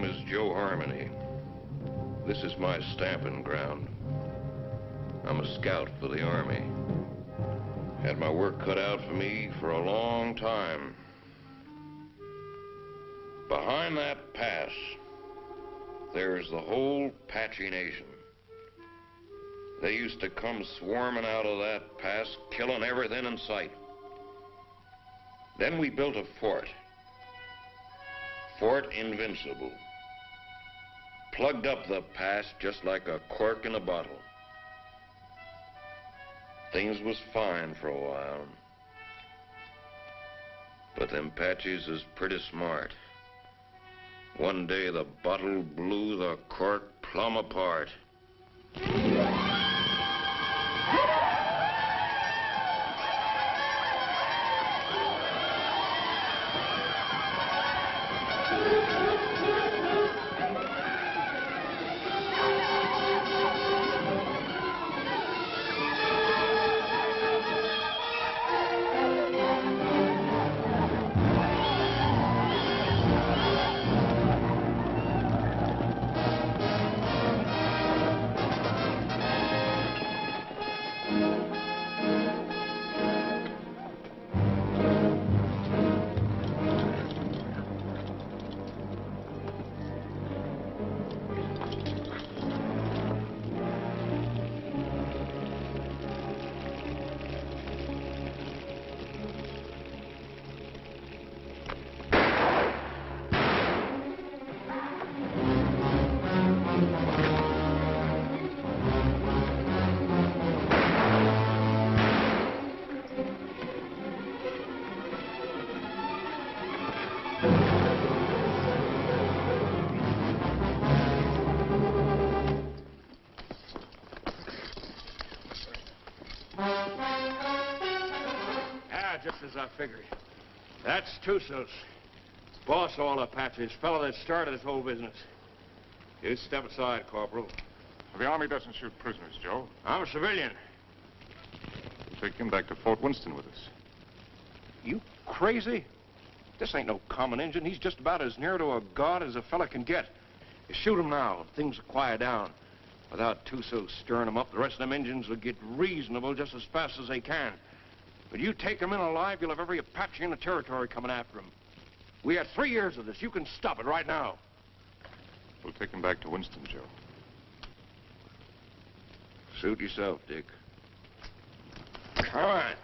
name is Joe Harmony. This is my stamping ground. I'm a scout for the Army. Had my work cut out for me for a long time. Behind that pass, there's the whole Apache nation. They used to come swarming out of that pass, killing everything in sight. Then we built a fort. Fort Invincible. Plugged up the pass just like a cork in a bottle. Things was fine for a while. But them Apaches is pretty smart. One day the bottle blew the cork plumb apart. Just as I figured. That's Tusos. Boss of all Apaches, fellow that started this whole business. You step aside, Corporal. The Army doesn't shoot prisoners, Joe. I'm a civilian. Take him back to Fort Winston with us. You crazy? This ain't no common Injun. He's just about as near to a god as a fella can get. You shoot him now, things will quiet down. Without Tusos stirring them up, the rest of them Injuns will get reasonable just as fast as they can. But you take him in alive, you'll have every Apache in the territory coming after him. We had 3 years of this. You can stop it right now. We'll take him back to Winston, Joe. Suit yourself, Dick. All right.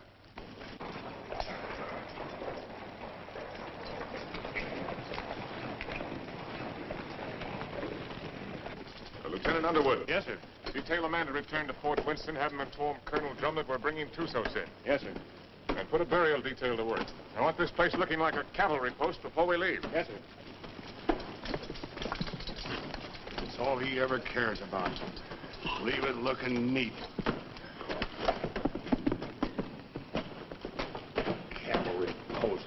Lieutenant Underwood. Yes, sir. Detail a man to return to Fort Winston, have him inform Colonel Drum that we're bringing Tusos in. Yes, sir. And put a burial detail to work. I want this place looking like a cavalry post before we leave. Yes, sir. That's all he ever cares about. Leave it looking neat. Cavalry post.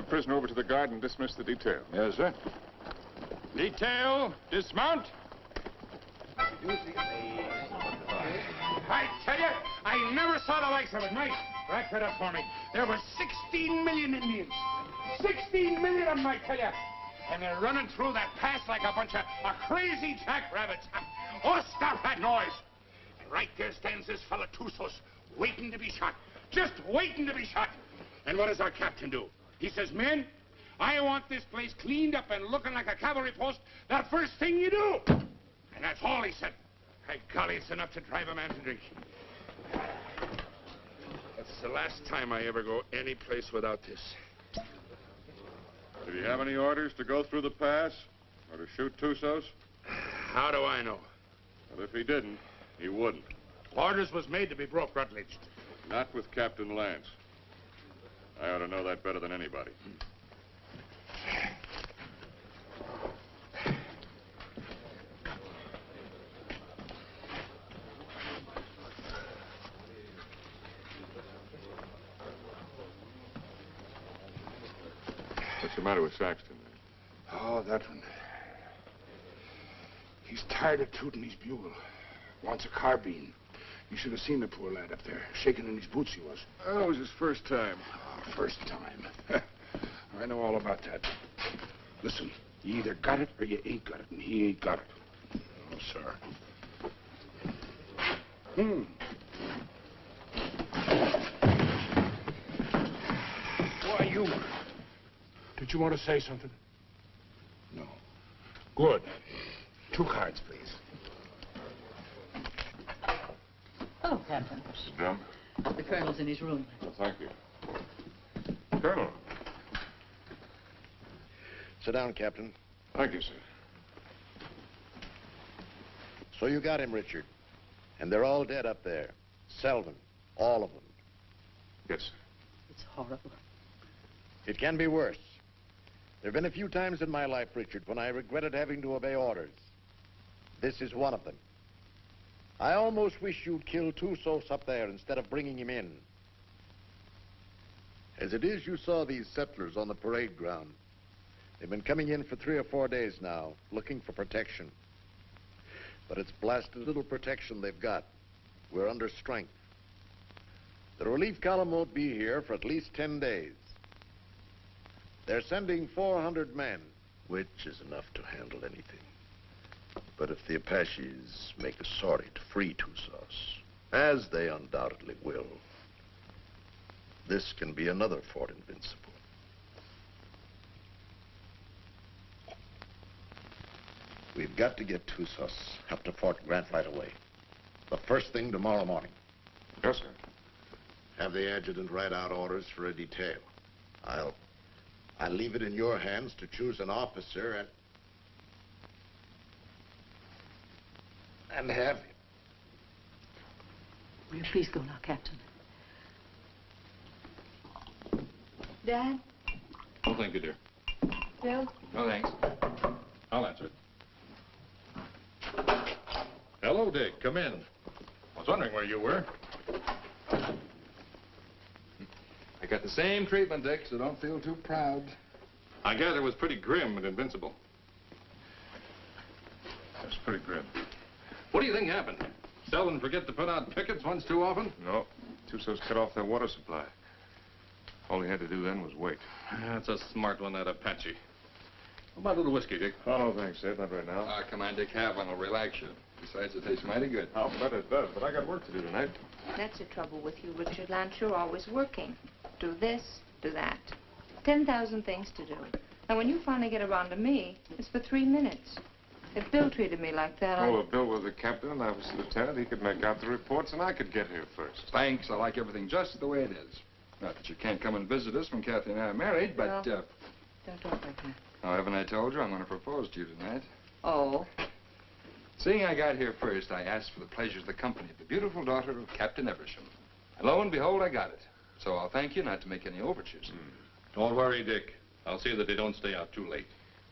Prisoner over to the guard and dismiss the detail. Yes, sir. Detail, dismount. I tell you, I never saw the likes of it. Mike, rack that up for me. There were 16 million Indians. 16 million of them, I tell you. And they're running through that pass like a bunch of crazy jackrabbits. Oh, stop that noise. And right there stands this fella Tusos, waiting to be shot. Just waiting to be shot. And what does our captain do? He says, men, I want this place cleaned up and looking like a cavalry post the first thing you do. And that's all he said. By golly, it's enough to drive a man to drink. That's the last time I ever go any place without this. Did he have any orders to go through the pass? Or to shoot Tusos? How do I know? Well, if he didn't, he wouldn't. Orders was made to be broke, Rutledge. Not with Captain Lance. I ought to know that better than anybody. What's the matter with Saxton? Oh, that one. He's tired of tooting his bugle. Wants a carbine. You should have seen the poor lad up there. Shaking in his boots he was. Oh, it was his first time. Oh, first time. I know all about that. Listen, you either got it or you ain't got it, and he ain't got it. Oh, sir. Who are you? Did you want to say something? No. Good. 2 cards, please. Oh, Captain. Mr. Drum? The colonel's in his room. Well, thank you. Colonel. Sit down, Captain. Thank you, sir. So you got him, Richard. And they're all dead up there. Selden. All of them. Yes, sir. It's horrible. It can be worse. There have been a few times in my life, Richard, when I regretted having to obey orders. This is one of them. I almost wish you'd kill Tusos up there instead of bringing him in. As it is, you saw these settlers on the parade ground. They've been coming in for 3 or 4 days now, looking for protection. But it's blasted little protection they've got. We're under strength. The relief column won't be here for at least 10 days. They're sending 400 men, which is enough to handle anything. But if the Apaches make a sortie to free Tusos, as they undoubtedly will, this can be another Fort Invincible. We've got to get Tusos up to Fort Grant right away. The first thing tomorrow morning. Yes, sir. Have the adjutant write out orders for a detail. I'll leave it in your hands to choose an officer and have him. Will you please go now, Captain? Dad? Oh, thank you, dear. Bill? No, thanks. I'll answer it. Hello, Dick. Come in. I was wondering where you were. I got the same treatment, Dick, so don't feel too proud. I gather it was pretty grim at Invincible. That's pretty grim. What do you think happened? Selden forget to put out pickets once too often? No. Tusos cut off their water supply. All he had to do then was wait. That's a smart one, that Apache. How about a little whiskey, Dick? Oh, no, thanks, Ed. Not right now. Come on, Dick. Have one. It'll relax you. Besides, it tastes mighty good. I'll bet it does, but I got work to do tonight. That's the trouble with you, Richard Lance. You're always working. Do this, do that. 10,000 things to do. And when you finally get around to me, it's for 3 minutes. If Bill treated me like that, Oh, if Bill was the captain and I was the lieutenant, he could make out the reports and I could get here first. Thanks. I like everything just the way it is. Not that you can't come and visit us when Kathy and I are married, but, Well, don't talk like that. oh, haven't I told you I'm going to propose to you tonight? Oh. Seeing I got here first, I asked for the pleasure of the company of the beautiful daughter of Captain Eversham. And lo and behold, I got it. So I'll thank you not to make any overtures. Don't worry, Dick. I'll see that they don't stay out too late.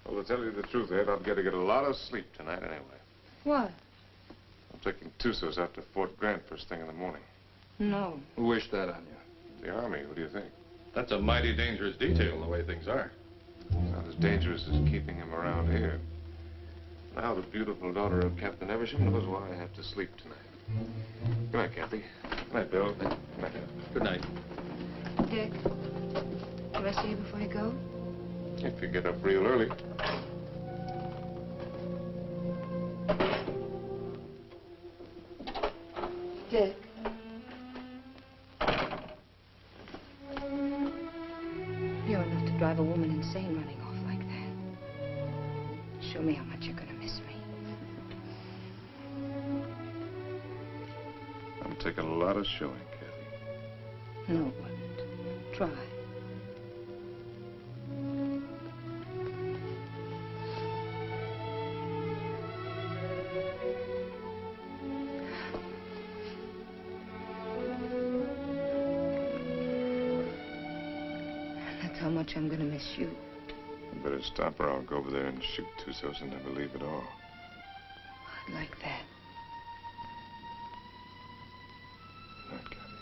Well, to tell you the truth, Ed, I've got to get a lot of sleep tonight anyway. What? I'm taking Tusos out to Fort Grant first thing in the morning. No. Who wished that on you? The Army, what do you think? That's a mighty dangerous detail, the way things are. It's not as dangerous as keeping him around here. Now the beautiful daughter of Captain Eversham knows why I have to sleep tonight. Good night, Kathy. Good night, Bill. Good night. Good night. Dick, do I see you before you go? If you get up real early. Dick. You're enough to drive a woman insane running off like that. Show me how much you're gonna miss me. I'm taking a lot of showing, Kathy. No, it wouldn't. Try. much I'm gonna miss you. You better stop or I'll go over there and shoot Tusos and never leave at all. I'd like that. Good night, Kathy.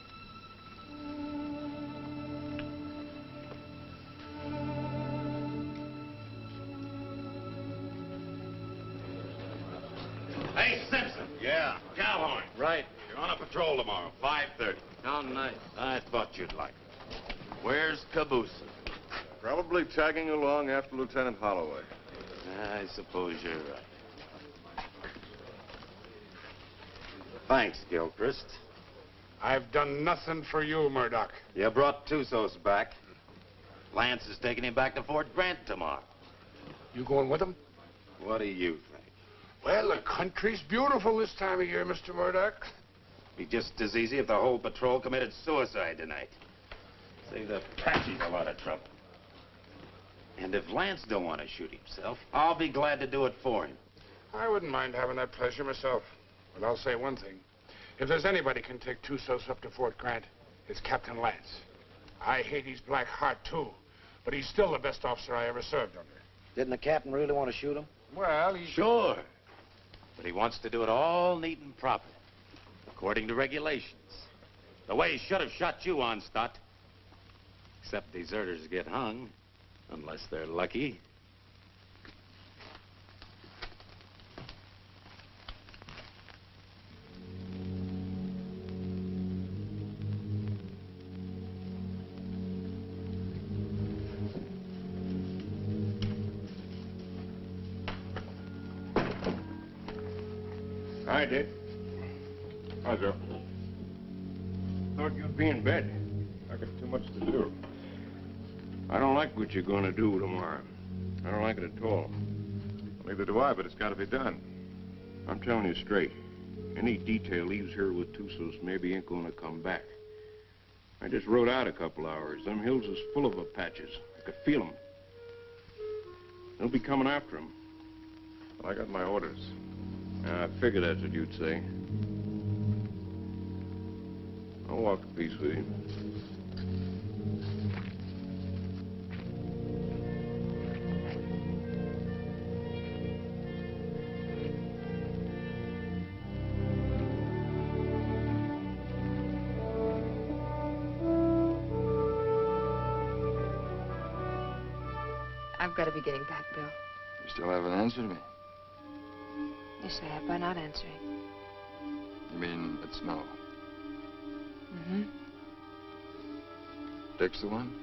Hey, Simpson. Yeah? Cowhorn. Right. You're on a patrol tomorrow, 5:30. How nice. I thought you'd like it. Where's Caboose? Probably tagging along after Lieutenant Holloway. I suppose you're right. Thanks, Gilchrist. I've done nothing for you, Murdoch. You brought Tusos back. Lance is taking him back to Fort Grant tomorrow. You going with him? What do you think? Well, the country's beautiful this time of year, Mr. Murdoch. Be just as easy if the whole patrol committed suicide tonight. Save the Apaches a lot of trouble. And if Lance don't want to shoot himself, I'll be glad to do it for him. I wouldn't mind having that pleasure myself. But I'll say one thing. If there's anybody can take Tusos up to Fort Grant, it's Captain Lance. I hate his black heart, too. But he's still the best officer I ever served under. Didn't the captain really want to shoot him? Well, he's... Sure. But he wants to do it all neat and proper, according to regulations. The way he should have shot you on, Stott. Except deserters get hung, unless they're lucky. Hi, Dick. Hi, Joe. Thought you'd be in bed. I got too much to do. I don't like what you're going to do tomorrow. I don't like it at all. Neither do I, but it's got to be done. I'm telling you straight. Any detail leaves here with Tusos maybe ain't going to come back. I just rode out a couple hours. Them hills is full of Apaches. I could feel them. They'll be coming after him. I got my orders. I figured that's what you'd say. I'll walk a piece with you. I've got to be getting back, Bill. You still haven't answered me. Yes, I have by not answering. You mean it's no? Mm-hmm. Dick's the one?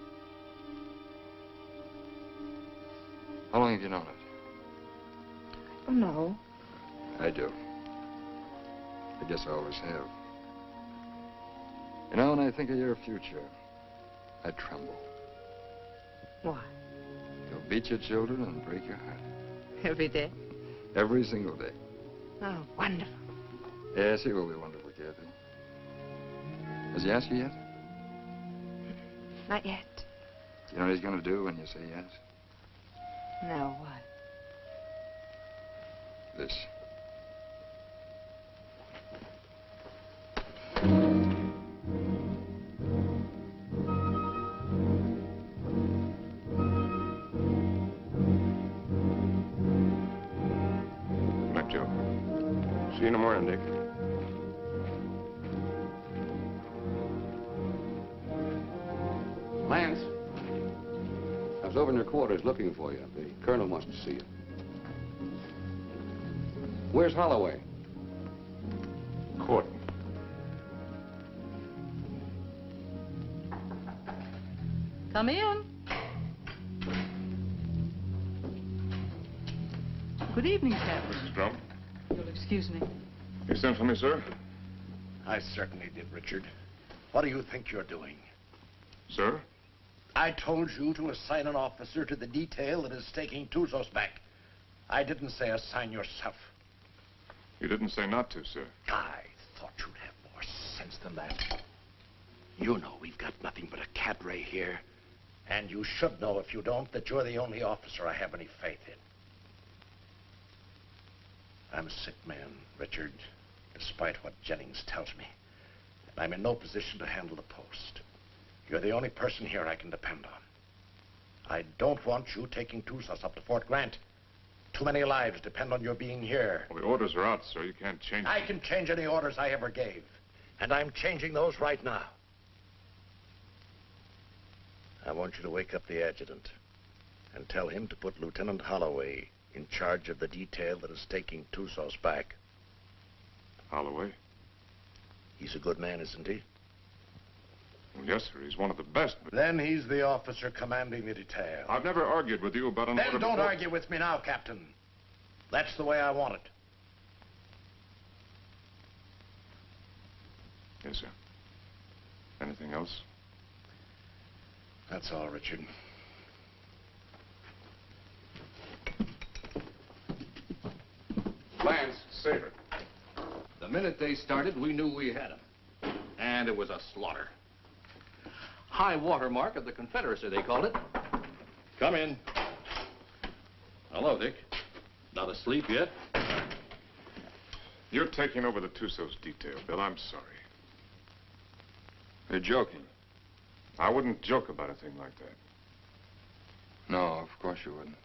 How long have you known it? Oh, no. I do. I guess I always have. You know, when I think of your future, I tremble. Why? You'll beat your children and break your heart. Every day? Every single day. Oh, wonderful. Yes, he will be wonderful, Kathy. Has he asked you yet? Not yet. Do you know what he's going to do when you say yes? No, what? This. See you in the morning, Dick. Lance, I was over in your quarters looking for you. The colonel wants to see you. Where's Holloway? Court. Come in. Good evening, Captain. Mrs. Drum. You'll excuse me. You sent for me, sir? I certainly did, Richard. What do you think you're doing? Sir? I told you to assign an officer to the detail that is taking Tusos back. I didn't say assign yourself. You didn't say not to, sir. I thought you'd have more sense than that. You know we've got nothing but a cabaret here. And you should know, if you don't, that you're the only officer I have any faith in. I'm a sick man, Richard, despite what Jennings tells me. I'm in no position to handle the post. You're the only person here I can depend on. I don't want you taking Tusos up to Fort Grant. Too many lives depend on your being here. Well, the orders are out, sir. You can't change them. I can change any orders I ever gave. And I'm changing those right now. I want you to wake up the adjutant and tell him to put Lieutenant Holloway in charge of the detail that is taking Tusos back. Holloway? He's a good man, isn't he? Well, yes, sir. He's one of the best. But Then he's the officer commanding the detail. I've never argued with you about an order Then don't before. argue with me now, Captain. That's the way I want it. Yes, sir. Anything else? That's all, Richard. Lance, Saber. The minute they started, we knew we had them. And it was a slaughter. High water mark of the Confederacy, they called it. Come in. Hello, Dick. Not asleep yet? You're taking over the Tusos detail, Bill. I'm sorry. You're joking. I wouldn't joke about a thing like that. No, of course you wouldn't.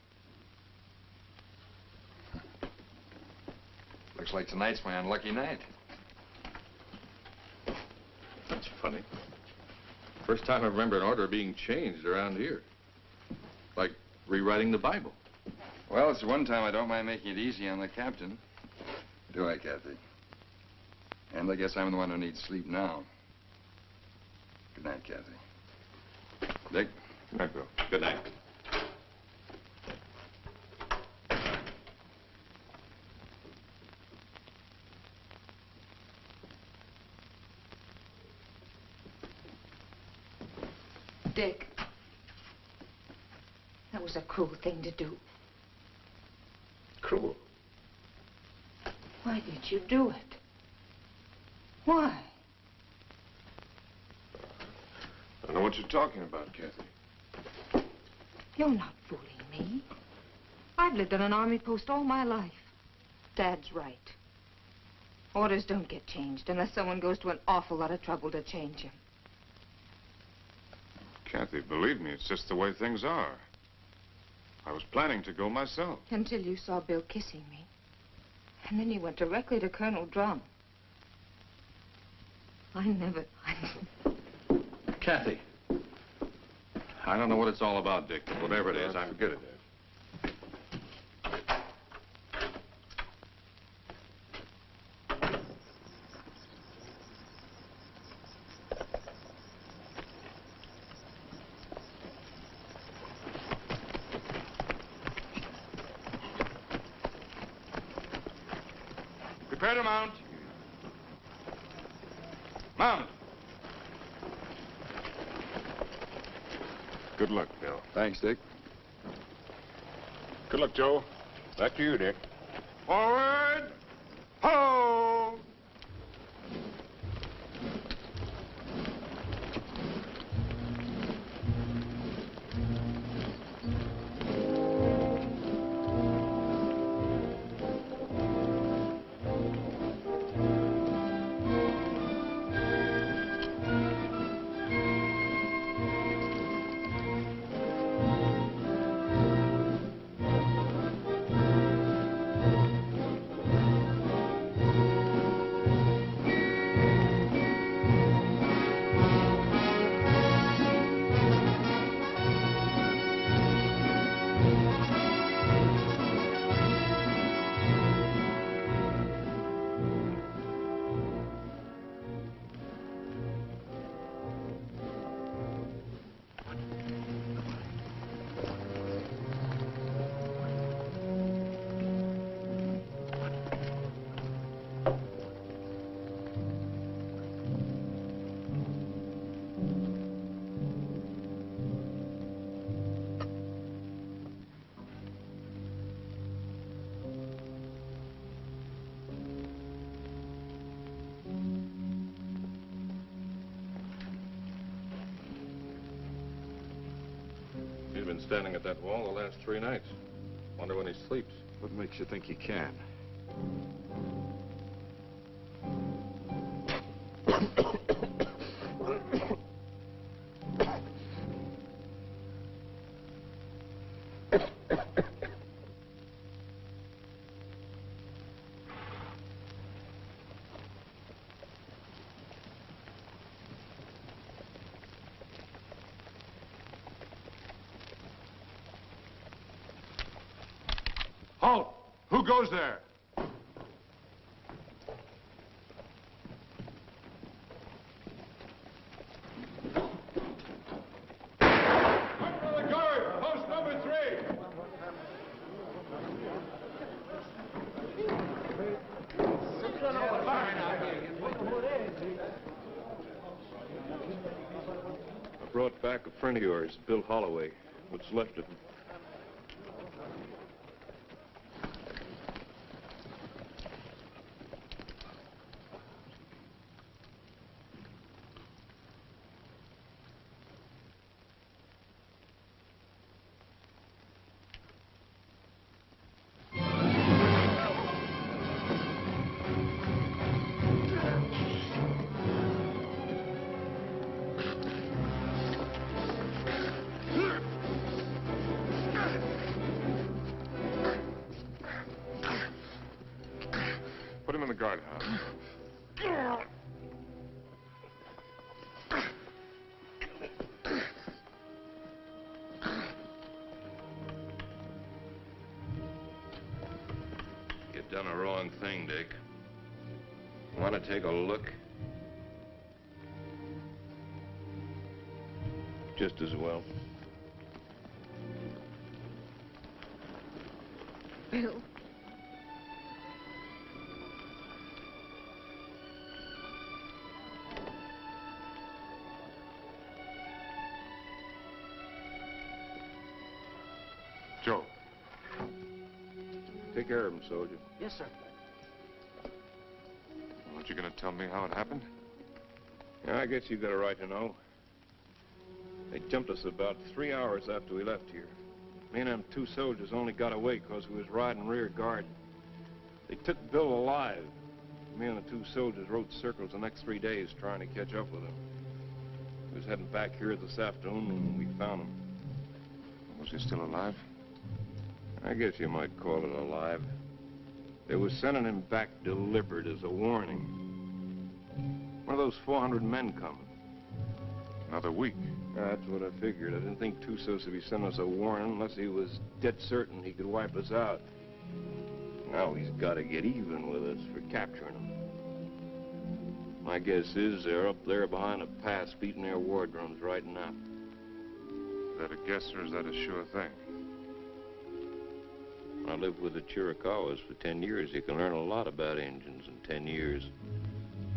Looks like tonight's my unlucky night. That's funny. First time I remember an order being changed around here. Like rewriting the Bible. Well, it's the one time I don't mind making it easy on the captain. Do I, Kathy? And I guess I'm the one who needs sleep now. Good night, Kathy. Dick? Good night, Bill. Good night. Dick, that was a cruel thing to do. Cruel. Why did you do it? Why? I don't know what you're talking about, Kathy. You're not fooling me. I've lived on an army post all my life. Dad's right. Orders don't get changed unless someone goes to an awful lot of trouble to change them. Kathy, believe me, it's just the way things are. I was planning to go myself. Until you saw Bill kissing me. And then you went directly to Colonel Drum. Kathy. I don't know what it's all about, Dick, but whatever it is, Forget it, Dad. Prepare to mount. Mount. Good luck, Bill. Thanks, Dick. Good luck, Joe. Back to you, Dick. Forward. Ho! He's been standing at that wall the last 3 nights. Wonder when he sleeps. What makes you think he can? Who goes there? Brought back a friend of yours, Bill Holloway. What's left of him. Put him in the guardhouse. You've done a wrong thing, Dick. Want to take a look? Just as well. Bill. Joe. Take care of him, soldier. Yes, sir. Aren't you going to tell me how it happened? Yeah, I guess you've got a right to know. They jumped us about 3 hours after we left here. Me and them 2 soldiers only got away because we was riding rear guard. They took Bill alive. Me and the 2 soldiers rode circles the next 3 days trying to catch up with him. We was heading back here this afternoon when we found him. Was he still alive? I guess you might call it alive. They was sending him back delivered as a warning. One of those 400 men coming. Another week. That's what I figured. I didn't think Tusos would be sending us a warning unless he was dead certain he could wipe us out. Now he's got to get even with us for capturing him. My guess is they're up there behind a pass beating their war drums right now. Is that a guess or is that a sure thing? I lived with the Chiricahuas for 10 years. You can learn a lot about Indians in 10 years.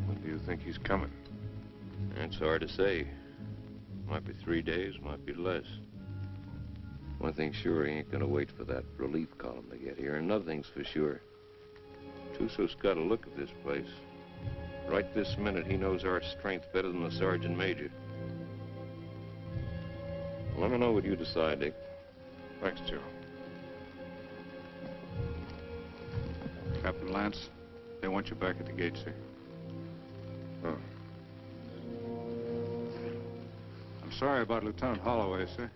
When do you think he's coming? It's hard to say. Might be 3 days, might be less. One thing's sure, he ain't gonna wait for that relief column to get here. And another thing's for sure. Tusos got a look at this place. Right this minute, he knows our strength better than the sergeant major. Let me know what you decide, Dick. Thanks, Joe. Captain Lance, they want you back at the gate, sir. Oh. I'm sorry about Lieutenant Holloway, sir.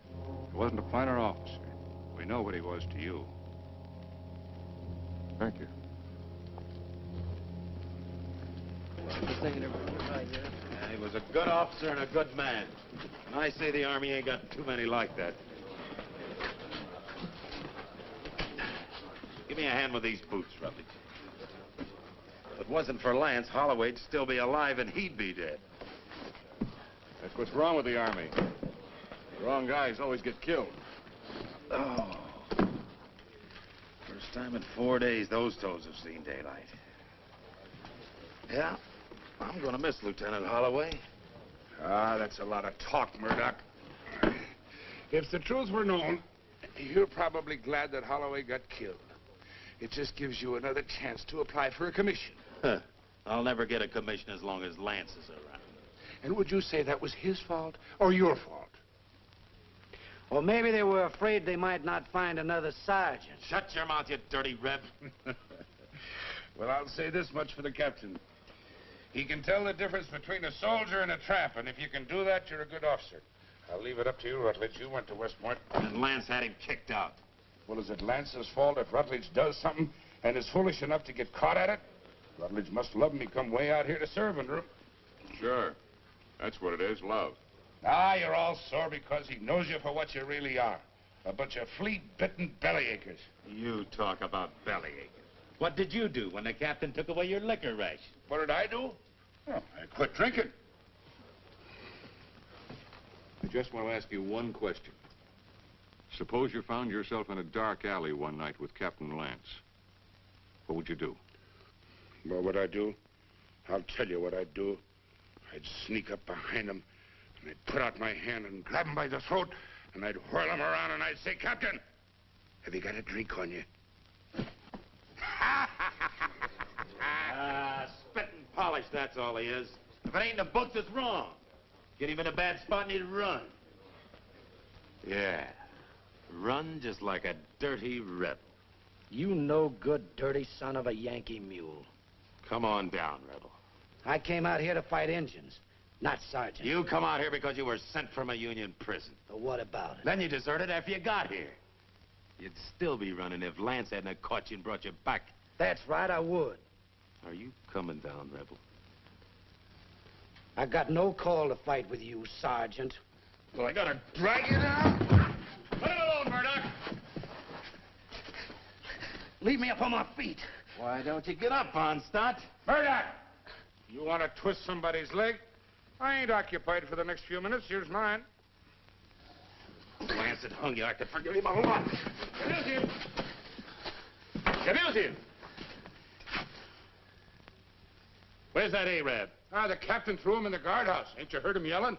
He wasn't a planter officer. We know what he was to you. Thank you. Yeah, he was a good officer and a good man. And I say the Army ain't got too many like that. Give me a hand with these boots, Rutledge. If it wasn't for Lance, Holloway'd still be alive and he'd be dead. That's what's wrong with the Army. The wrong guys always get killed. Oh. First time in 4 days those toes have seen daylight. Yeah, I'm gonna miss Lieutenant Holloway. Ah, that's a lot of talk, Murdoch. If the truth were known, you're probably glad that Holloway got killed. It just gives you another chance to apply for a commission. Huh. I'll never get a commission as long as Lance is around. And would you say that was his fault or your fault? Well, maybe they were afraid they might not find another sergeant. Shut your mouth, you dirty reb. Well, I'll say this much for the captain. He can tell the difference between a soldier and a tramp, and if you can do that, you're a good officer. I'll leave it up to you, Rutledge. You went to West Point. And Lance had him kicked out. Well, is it Lance's fault if Rutledge does something and is foolish enough to get caught at it? Rutledge must love him. He come way out here to serve under him. Sure. That's what it is, love. Ah, you're all sore because he knows you for what you really are. A bunch of flea-bitten bellyachers. You talk about bellyachers. What did you do when the captain took away your liquor ration? What did I do? Oh, I quit drinking. I just want to ask you one question. Suppose you found yourself in a dark alley one night with Captain Lance. What would you do? What would I do? I'll tell you what I'd do. I'd sneak up behind him, and I'd put out my hand and grab him by the throat, and I'd whirl him around, and I'd say, Captain, have you got a drink on you? Spit and polish, that's all he is. If it ain't in the books, it's wrong. Get him in a bad spot and he'd run. Yeah, run just like a dirty rebel. You no good, dirty son of a Yankee mule. Come on down, rebel. I came out here to fight Injuns, not sergeants. You come out here because you were sent from a Union prison. But what about it? Then you deserted after you got here. You'd still be running if Lance hadn't caught you and brought you back. That's right, I would. Are you coming down, rebel? I got no call to fight with you, Sergeant. Well, I gotta drag you down? Let him alone, Murdoch! Leave me up on my feet. Why don't you get up, Onstott? Murdoch! You want to twist somebody's leg? I ain't occupied for the next few minutes. Here's mine. Lance had hung you. I could forgive him a whole lot. Abuse him! Abuse him! Where's that Arab? The captain threw him in the guardhouse. Ain't you heard him yelling?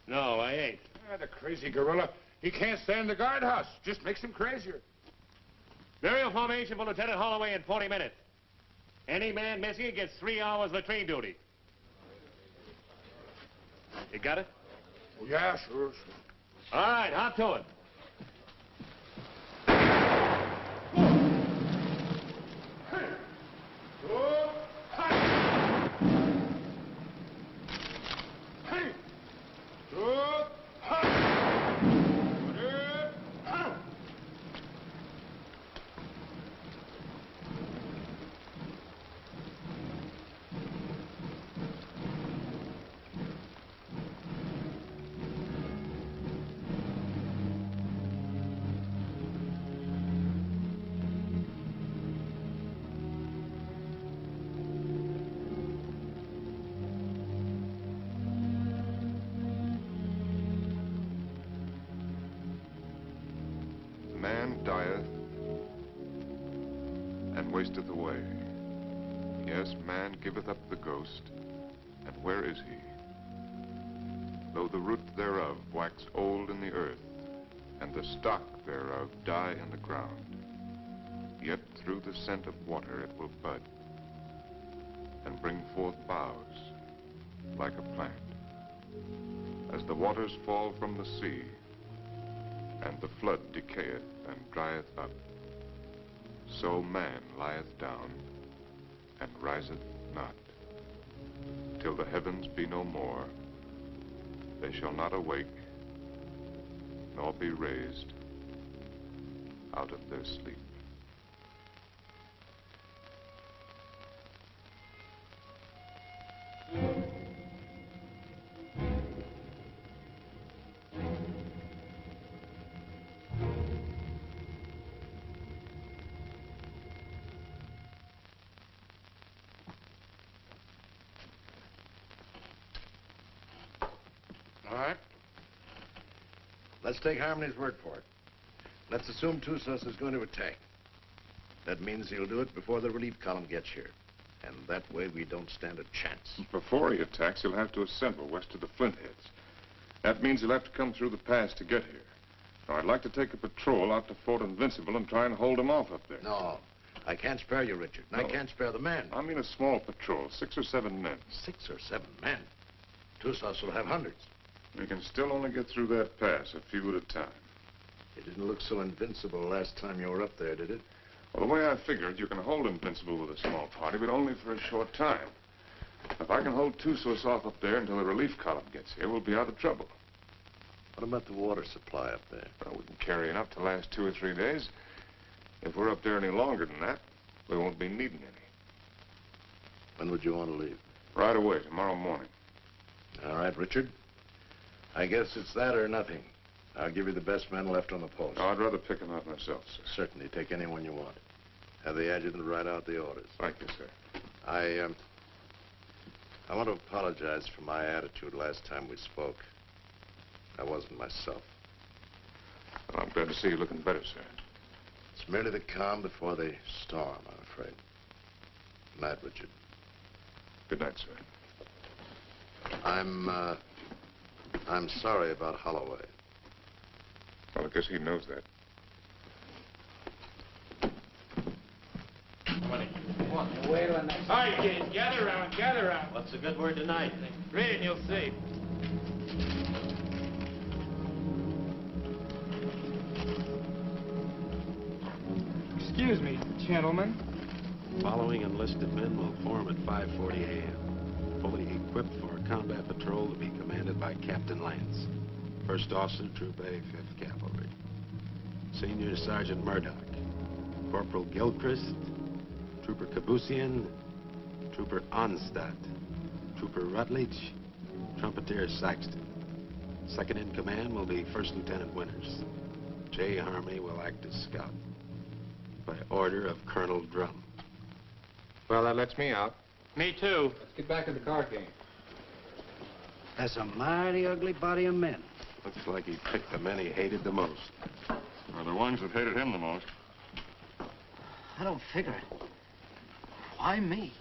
No, I ain't. The crazy gorilla. He can't stay in the guardhouse. Just makes him crazier. Burial formation for Lieutenant Holloway in 40 minutes. Any man missing gets 3 hours latrine duty. You got it? Oh, yeah, sure. All right, hop to it. Man dieth and wasteth away. Yes, man giveth up the ghost, and where is he? Though the root thereof wax old in the earth, and the stock thereof die in the ground, yet through the scent of water it will bud, and bring forth boughs like a plant. As the waters fall from the sea, and the flood decayeth and drieth up, so man lieth down and riseth not. Till the heavens be no more, they shall not awake, nor be raised out of their sleep. All right. Let's take Harmony's word for it. Let's assume Tusos is going to attack. That means he'll do it before the relief column gets here. And that way we don't stand a chance. Before he attacks, he'll have to assemble west of the Flintheads. That means he'll have to come through the pass to get here. Now, I'd like to take a patrol out to Fort Invincible and try and hold him off up there. No, I can't spare you, Richard. And No. I can't spare the men. I mean a small patrol, 6 or 7 men. 6 or 7 men? Tusos will have hundreds. We can still only get through that pass, a few at a time. It didn't look so invincible last time you were up there, did it? Well, the way I figured, you can hold Invincible with a small party, but only for a short time. If I can hold Tusos off up there until the relief column gets here, we'll be out of trouble. What about the water supply up there? Well, we can carry enough to last 2 or 3 days. If we're up there any longer than that, we won't be needing any. When would you want to leave? Right away, tomorrow morning. All right, Richard. I guess it's that or nothing. I'll give you the best men left on the post. Oh, I'd rather pick them out myself, sir. Certainly. Take anyone you want. Have the adjutant write out the orders. Thank you, sir. I want to apologize for my attitude last time we spoke. I wasn't myself. Well, I'm glad to see you looking better, sir. It's merely the calm before the storm, I'm afraid. Good night, Richard. Good night, sir. I'm sorry about Holloway. Well, I guess he knows that. Wait till the next. All right, kids, gather around, gather around. What's the good word tonight? Read and you'll see. Excuse me, gentlemen. Following enlisted men will form at 5:40 a.m. Fully equipped for a combat patrol to be commanded by Captain Lance, 1st Officer, Troop A, 5th Cavalry. Senior Sergeant Murdoch, Corporal Gilchrist, Trooper Kabusian, Trooper Onstadt, Trooper Rutledge, Trumpeter Saxton. Second in command will be 1st Lieutenant Winters. J. Harmony will act as scout. By order of Colonel Drum. Well, that lets me out. Me too. Let's get back to the card game. That's a mighty ugly body of men. Looks like he picked the men he hated the most. Or the ones that hated him the most. I don't figure it. Why me?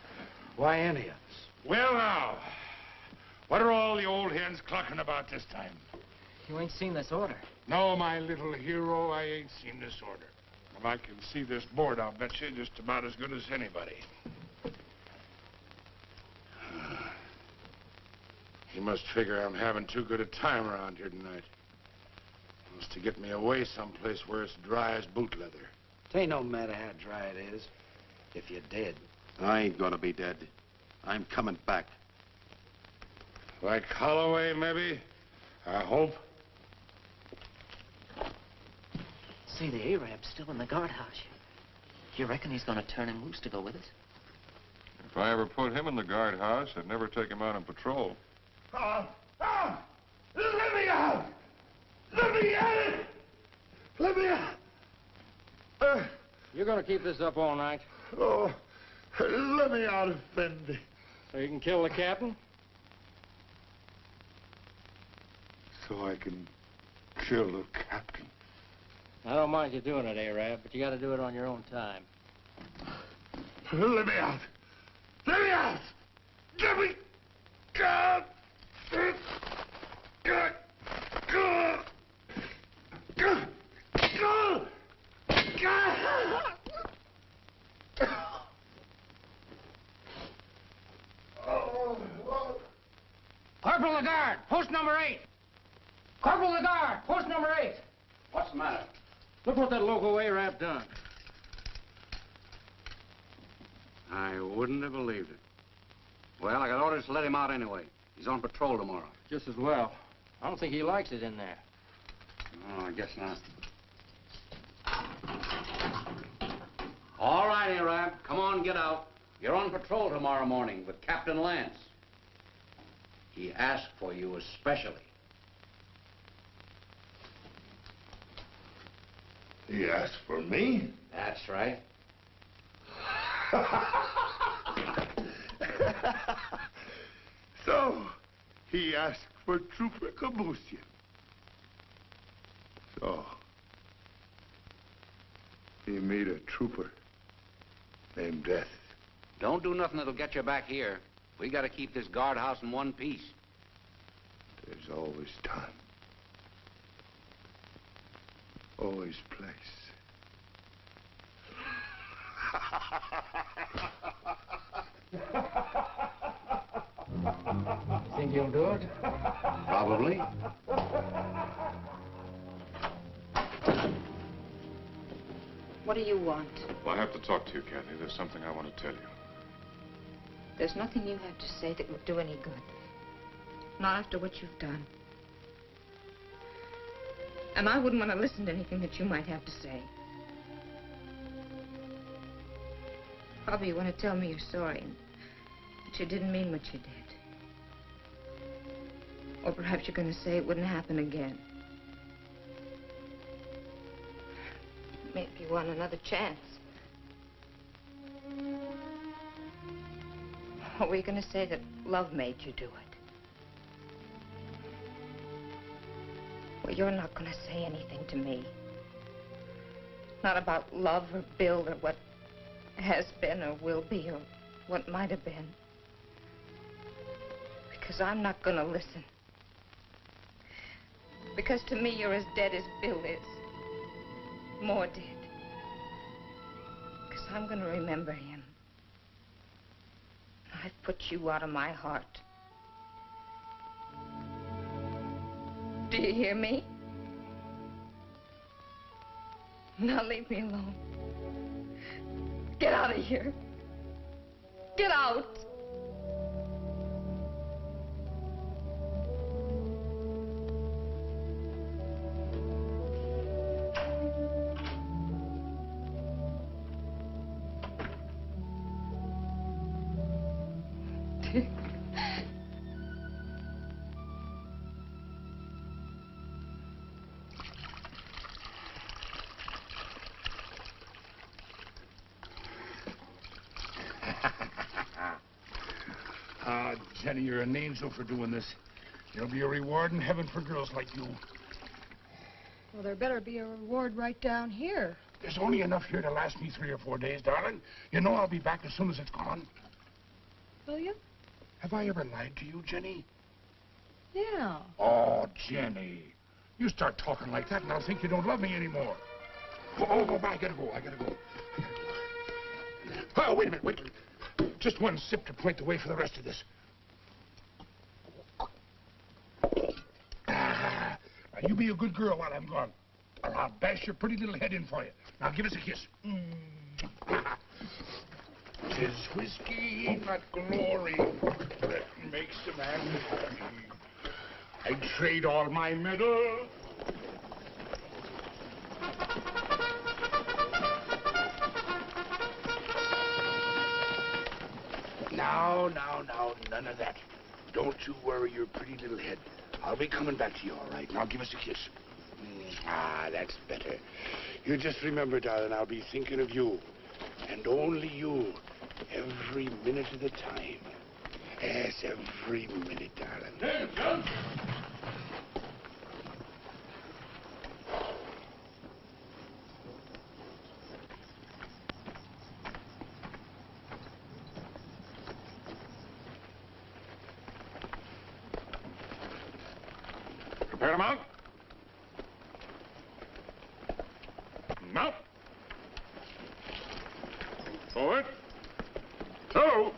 Why any of us? Well, now, what are all the old hens clucking about this time? You ain't seen this order. No, my little hero, I ain't seen this order. And I can see this board, I'll bet you, just about as good as anybody. He must figure I'm having too good a time around here tonight. He wants to get me away someplace where it's dry as boot leather. It ain't no matter how dry it is. If you're dead. I ain't gonna be dead. I'm coming back. Like Holloway, maybe? I hope. See, the Arab's still in the guardhouse. You reckon he's gonna turn him loose to go with us? If I ever put him in the guardhouse, I'd never take him out on patrol. Let me out! Let me out! Let me out! You're gonna keep this up all night? Oh, let me out, Effendi. So you can kill the captain? So I can kill the captain. I don't mind you doing it, Arab, but you gotta do it on your own time. Let me out! Let me out! Let me out! Corporal Lagarde, post number 8. Corporal Lagarde, post number 8. What's the matter? Look what that local Arab done. I wouldn't have believed it. Well, I got orders to let him out anyway. He's on patrol tomorrow. Just as well. I don't think he likes it in there. Oh, I guess not. All right, Arab. Come on, get out. You're on patrol tomorrow morning with Captain Lance. He asked for you especially. He asked for me? That's right. So, he asked for Trooper Kabusian. So, he made a trooper named Death. Don't do nothing that'll get you back here. We got to keep this guardhouse in one piece. There's always time. Always place. You think you'll do it? Probably. What do you want? Well, I have to talk to you, Kathy. There's something I want to tell you. There's nothing you have to say that would do any good. Not after what you've done. And I wouldn't want to listen to anything that you might have to say. Probably you want to tell me you're sorry and that you didn't mean what you did. Or perhaps you're going to say it wouldn't happen again. Maybe you want another chance. Are we going to say that love made you do it? Well, you're not going to say anything to me. Not about love or Bill or what has been or will be or what might have been. Because I'm not going to listen. Because to me, you're as dead as Bill is. More dead. Because I'm going to remember him. I've put you out of my heart. Do you hear me? Now leave me alone. Get out of here. Get out. Jenny, you're an angel for doing this. There'll be a reward in heaven for girls like you. Well, there better be a reward right down here. There's only enough here to last me 3 or 4 days, darling. You know I'll be back as soon as it's gone. Will you? Have I ever lied to you, Jenny? Yeah. Oh, Jenny. You start talking like that and I'll think you don't love me anymore. Oh, I gotta go. Oh, wait a minute. Just one sip to point the way for the rest of this. Now, you be a good girl while I'm gone, or I'll bash your pretty little head in for you. Now, give us a kiss. 'Tis whiskey, not glory, that makes a man happy. I'd trade all my medal. Now, none of that. Don't you worry your pretty little head. I'll be coming back to you, all right? Now, give us a kiss. That's better. You just remember, darling, I'll be thinking of you. And only you. Every minute of the time. Yes, every minute, darling. Prepare to mount. Mount. Forward. Two.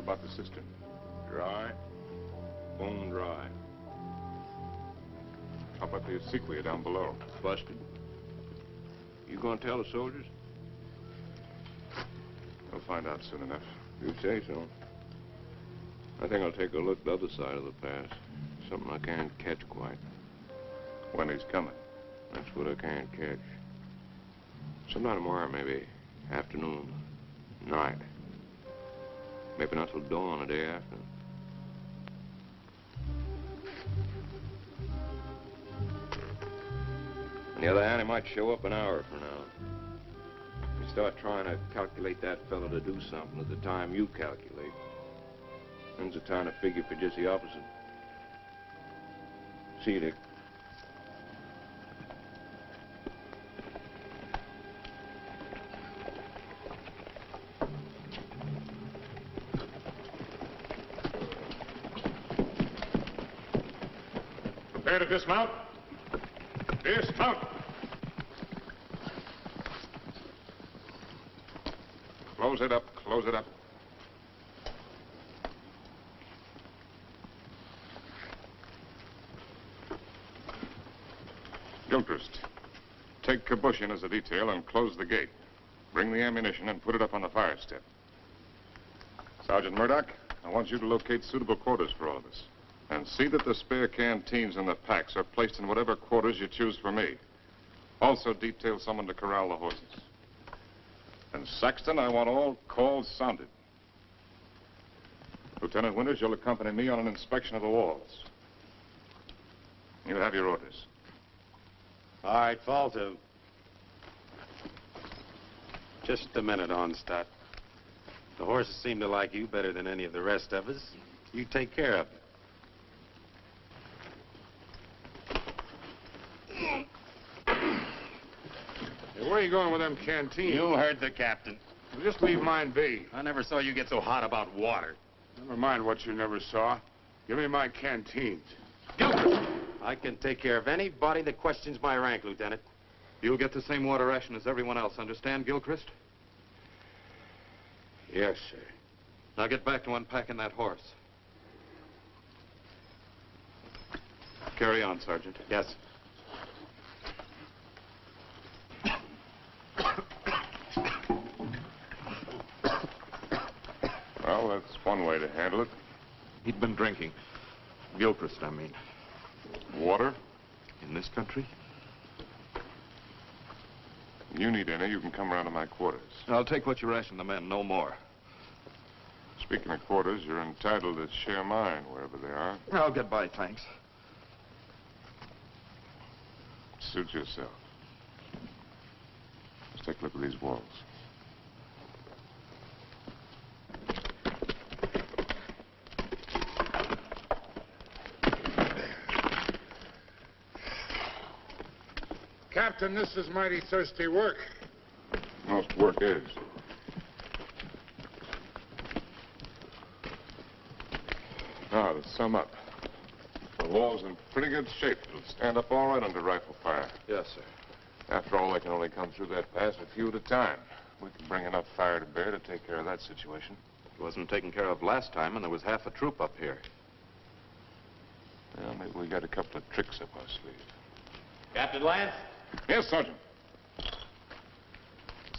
about the cistern? Dry? Bone dry. How about the sequoia down below? Busted. You gonna tell the soldiers? We'll find out soon enough. You say so. I think I'll take a look the other side of the pass. Something I can't catch quite. When he's coming. That's what I can't catch. Sometime tomorrow, maybe. Afternoon. Night. Maybe not till dawn the day after. On the other hand, he might show up an hour from now. You start trying to calculate that fellow to do something at the time you calculate. Then's the time to figure for just the opposite. See you, Dick. Prepare to dismount. Dismount. Close it up. Close it up. Gilchrist, take Kabushin as a detail and close the gate. Bring the ammunition and put it up on the fire step. Sergeant Murdoch, I want you to locate suitable quarters for all of us. And see that the spare canteens and the packs are placed in whatever quarters you choose for me. Also detail someone to corral the horses. And Saxton, I want all calls sounded. Lieutenant Winters, you'll accompany me on an inspection of the walls. You have your orders. All right, fall to. Just a minute, Onstadt. The horses seem to like you better than any of the rest of us. You take care of them. Hey, where are you going with them canteens? You heard the captain. Well, just leave mine be. I never saw you get so hot about water. Never mind what you never saw. Give me my canteens. Gilchrist! I can take care of anybody that questions my rank, Lieutenant. You'll get the same water ration as everyone else, understand, Gilchrist? Yes, sir. Now get back to unpacking that horse. Carry on, Sergeant. Yes. Well, that's one way to handle it. He'd been drinking. Gilchrist, I mean. Water? In this country? You need any, you can come around to my quarters. I'll take what you ration the men, no more. Speaking of quarters, you're entitled to share mine wherever they are. I'll get by, thanks. Suit yourself. Let's take a look at these walls. Captain, this is mighty thirsty work. Most work is. Now, to sum up. The wall's in pretty good shape. It'll stand up all right under rifle fire. Yes, sir. After all, they can only come through that pass a few at a time. We can bring enough fire to bear to take care of that situation. It wasn't taken care of last time, and there was half a troop up here. Well, maybe we got a couple of tricks up our sleeve. Captain Lance? Yes, Sergeant.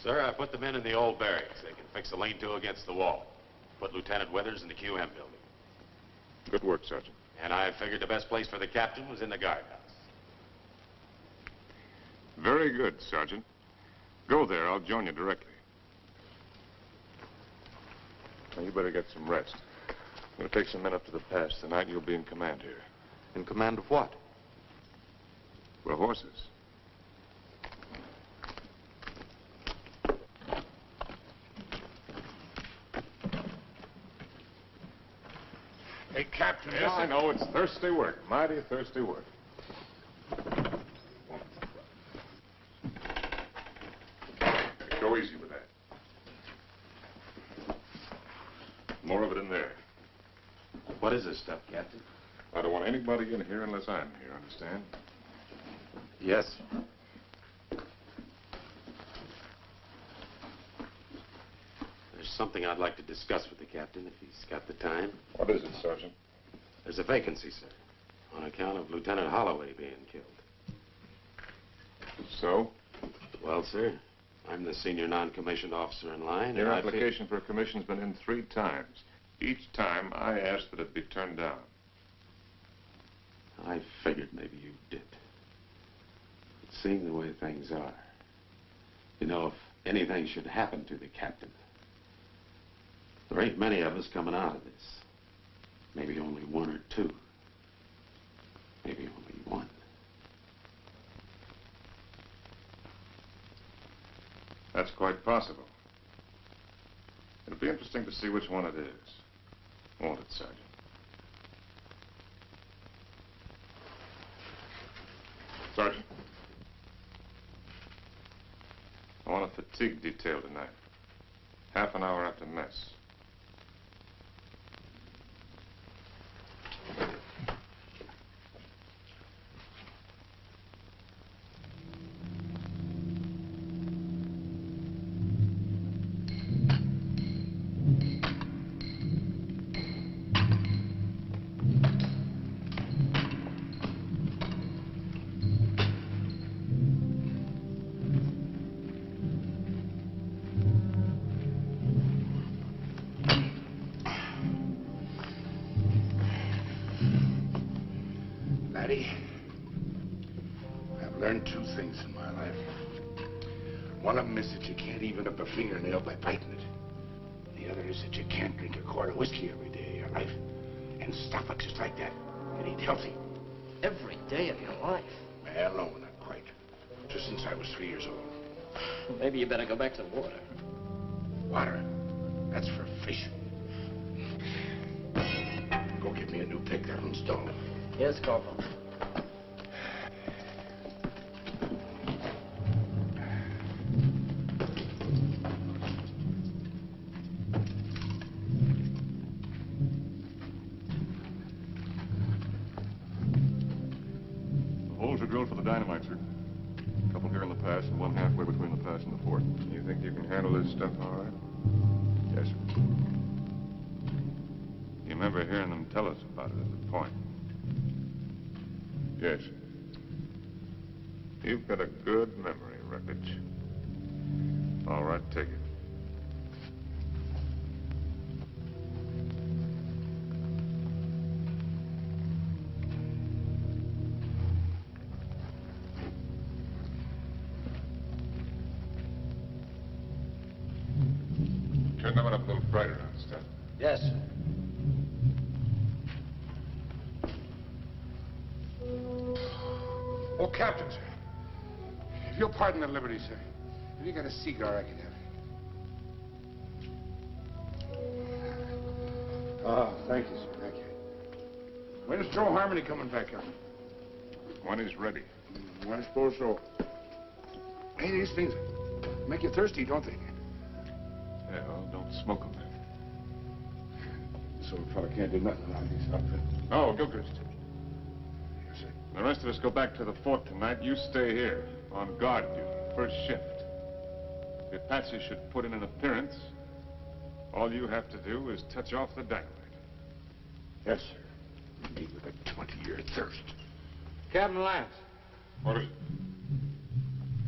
Sir, I put the men in the old barracks. They can fix a lean-to against the wall. Put Lieutenant Withers in the QM building. Good work, Sergeant. And I figured the best place for the captain was in the guardhouse. Very good, Sergeant. Go there. I'll join you directly. Now, you better get some rest. I'm going to take some men up to the pass tonight, and you'll be in command here. In command of what? We're horses. Hey, Captain, Yes, I know. It's thirsty work. Mighty thirsty work. Go easy with that. More of it in there. What is this stuff, Captain? I don't want anybody in here unless I'm here, understand? Yes. There's something I'd like to discuss with the captain, if he's got the time. What is it, Sergeant? There's a vacancy, sir, on account of Lieutenant Holloway being killed. So? Well, sir, I'm the senior non-commissioned officer in line. Your application for a commission's been in 3 times. Each time, I asked that it be turned down. I figured maybe you did. But seeing the way things are, you know, if anything should happen to the captain, there ain't many of us coming out of this. Maybe only 1 or 2. Maybe only 1. That's quite possible. It'll be interesting to see which one it is. Won't it, Sergeant? Sergeant. I want a fatigue detail tonight. Half an hour after mess. I've learned 2 things in my life. One of them is that you can't even up a fingernail by biting it. The other is that you can't drink a quart of whiskey every day of your life and stop it just like that and eat healthy. Every day of your life? Well, no, not quite. Just since I was 3 years old. Maybe you better go back to the water. Water? That's for fish. Go get me a new pick. That one's dull. Yes, Corporal. Holes are drilled for the dynamite, sir. A couple here in the pass and one halfway between the pass and the fort. You think you can handle this stuff all right? Yes, sir. You remember hearing them tell us about it at the point? Yes. You've got a good memory, Wreckage. All right, take it. Turn that one up a little brighter, Stan. Yes, sir. Oh, Captain, sir. If you'll pardon the liberty, sir. Have you got a cigar I can have? Oh, thank you, sir. Thank you. When's Joe Harmony coming back up? When he's ready. I suppose so. Hey, these things make you thirsty, don't they? Yeah, well, don't smoke them. So a fella can't do nothing around these outfits. No, Gilchrist. Yes, sir. The rest of us go back to the fort tonight. You stay here, on guard duty, first shift. If Apache should put in an appearance, all you have to do is touch off the dynamite. Yes, sir. Me with a 20-year thirst. Captain Lance. What is it?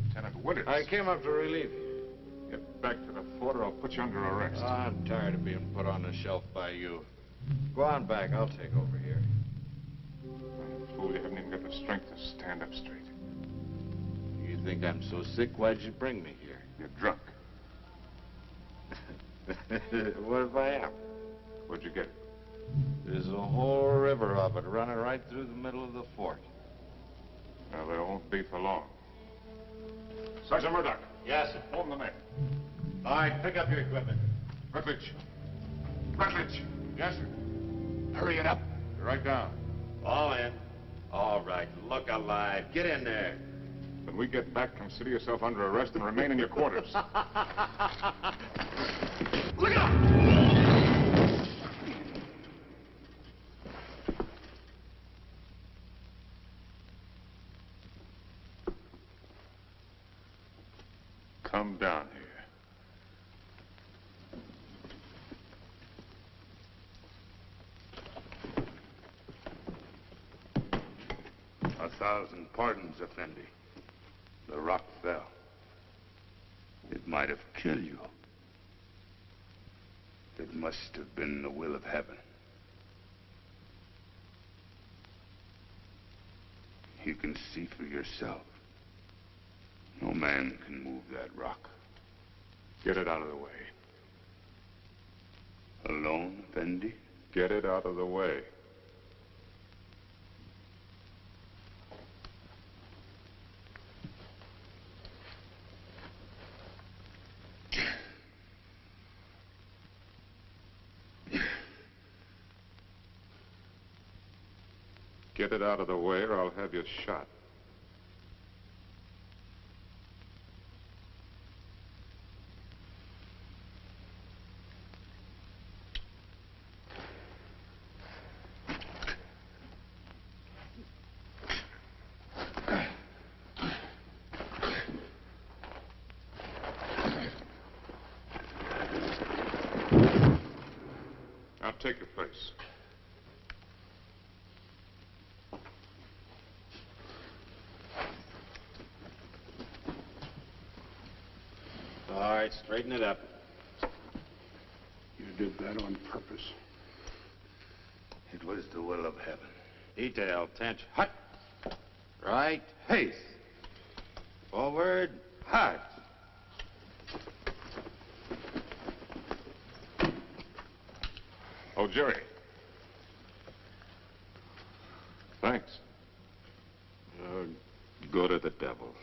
Lieutenant Winters. I came up to relieve you. Get back to the fort or I'll put you under arrest. I'm tired of being put on the shelf by you. Go on back. I'll take over here. Fool, you haven't even got the strength to stand up straight. You think I'm so sick? Why'd you bring me here? You're drunk. What if I am? Where'd you get it? There's a whole river of it running right through the middle of the fort. Now, there won't be for long. Sergeant Murdoch. Yes, sir. Hold the men. All right, pick up your equipment. Rutledge. Rutledge. Yes, sir. Hurry it up. You're right down. All in. All right, look alive. Get in there. When we get back, consider yourself under arrest and remain in your quarters. Look out! Come down here. 1,000 pardons, Effendi. The rock fell. It might have killed you. It must have been the will of heaven. You can see for yourself. No man can move that rock. Get it out of the way. Alone, Effendi? Get it out of the way. Get it out of the way or I'll have you shot. Now take your place. All right, straighten it up. You did that on purpose. It was the will of heaven. Detail, tension. Hut. Right, haste. Forward, hard. Oh, Jerry. Thanks. Go to the devil.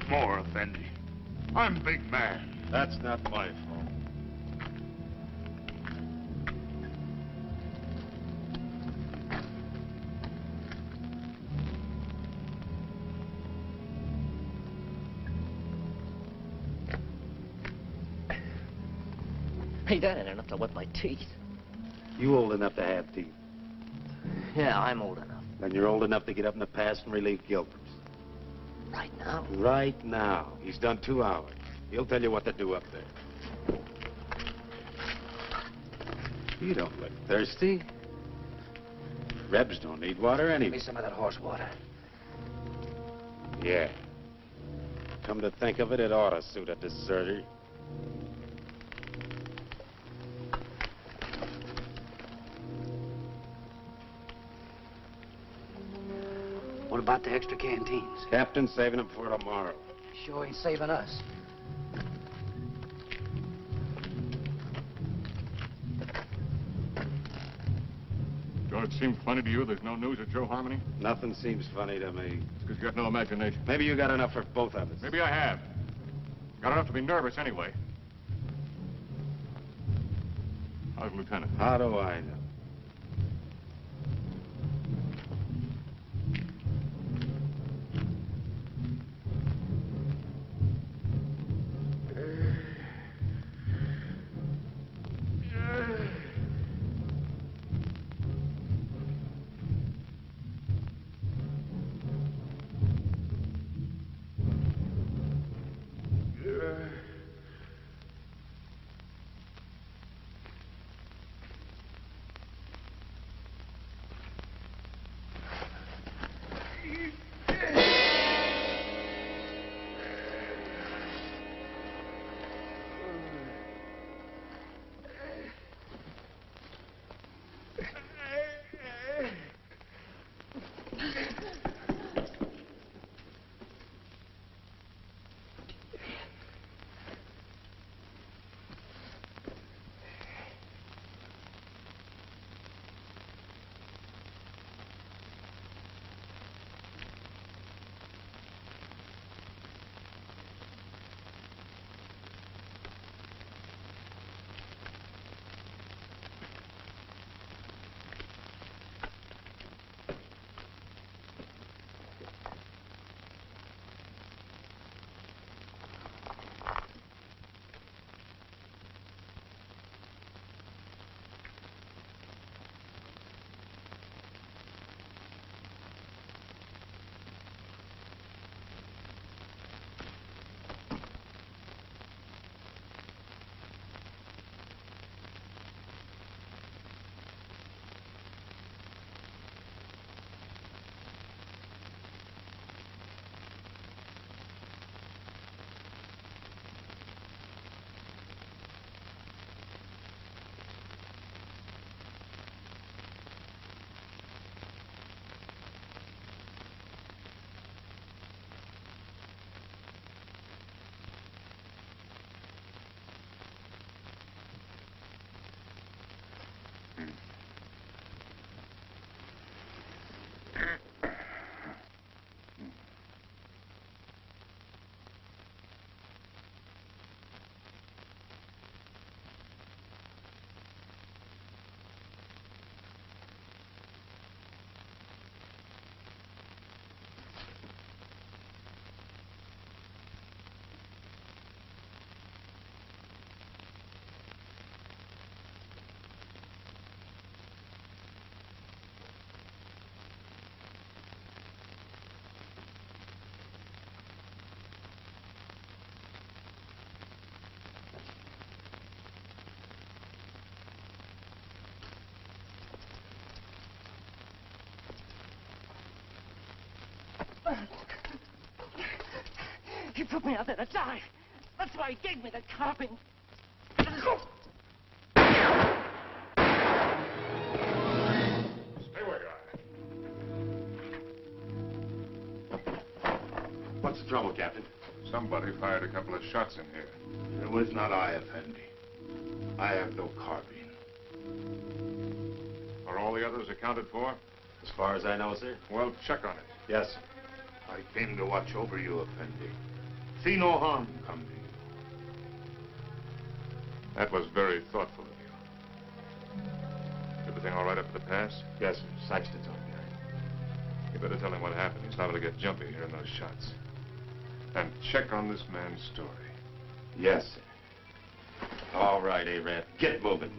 More, Effendi. I'm big man. That's not my fault. Hey, that ain't enough to wet my teeth. You old enough to have teeth. Yeah, I'm old enough. Then you're old enough to get up in the pass and relieve Gilbert. Right now? Right now. He's done 2 hours. He'll tell you what to do up there. You don't look thirsty. Rebs don't need water Give anyway. me some of that horse water. Yeah. Come to think of it, it ought to suit a deserter. What about the extra canteens? Captain's saving them for tomorrow. Sure ain't saving us. Don't it seem funny to you there's no news of Joe Harmony? Nothing seems funny to me. It's because you got no imagination. Maybe you got enough for both of us. Maybe I have. Got enough to be nervous anyway. How's Lieutenant? How do I know? He put me out there to die. That's why he gave me the carping. Stay where you are. What's the trouble, Captain? Somebody fired a couple of shots in here. It was not I, Effendi. I have no carbine. Are all the others accounted for? As far as I know, sir. Well, check on it. Yes, sir. I came to watch over you, Effendi. See no harm come to you. That was very thoughtful of you. Everything all right up at the pass? Yes, sir. Saxton's on behind. You better tell him what happened. He's liable to get jumpy hearing those shots. And check on this man's story. Yes, sir. All right, Arab. Get moving.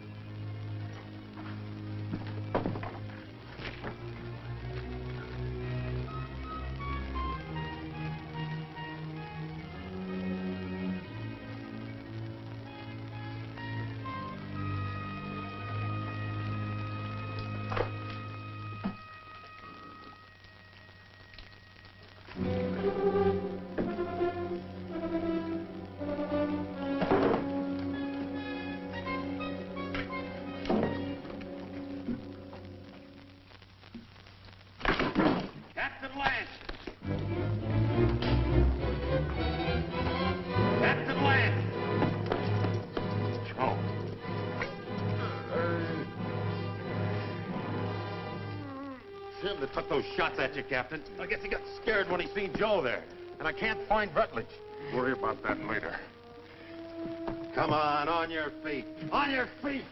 That took those shots at you, Captain. I guess he got scared when he seen Joe there. And I can't find Rutledge. Worry about that later. Come on your feet. On your feet!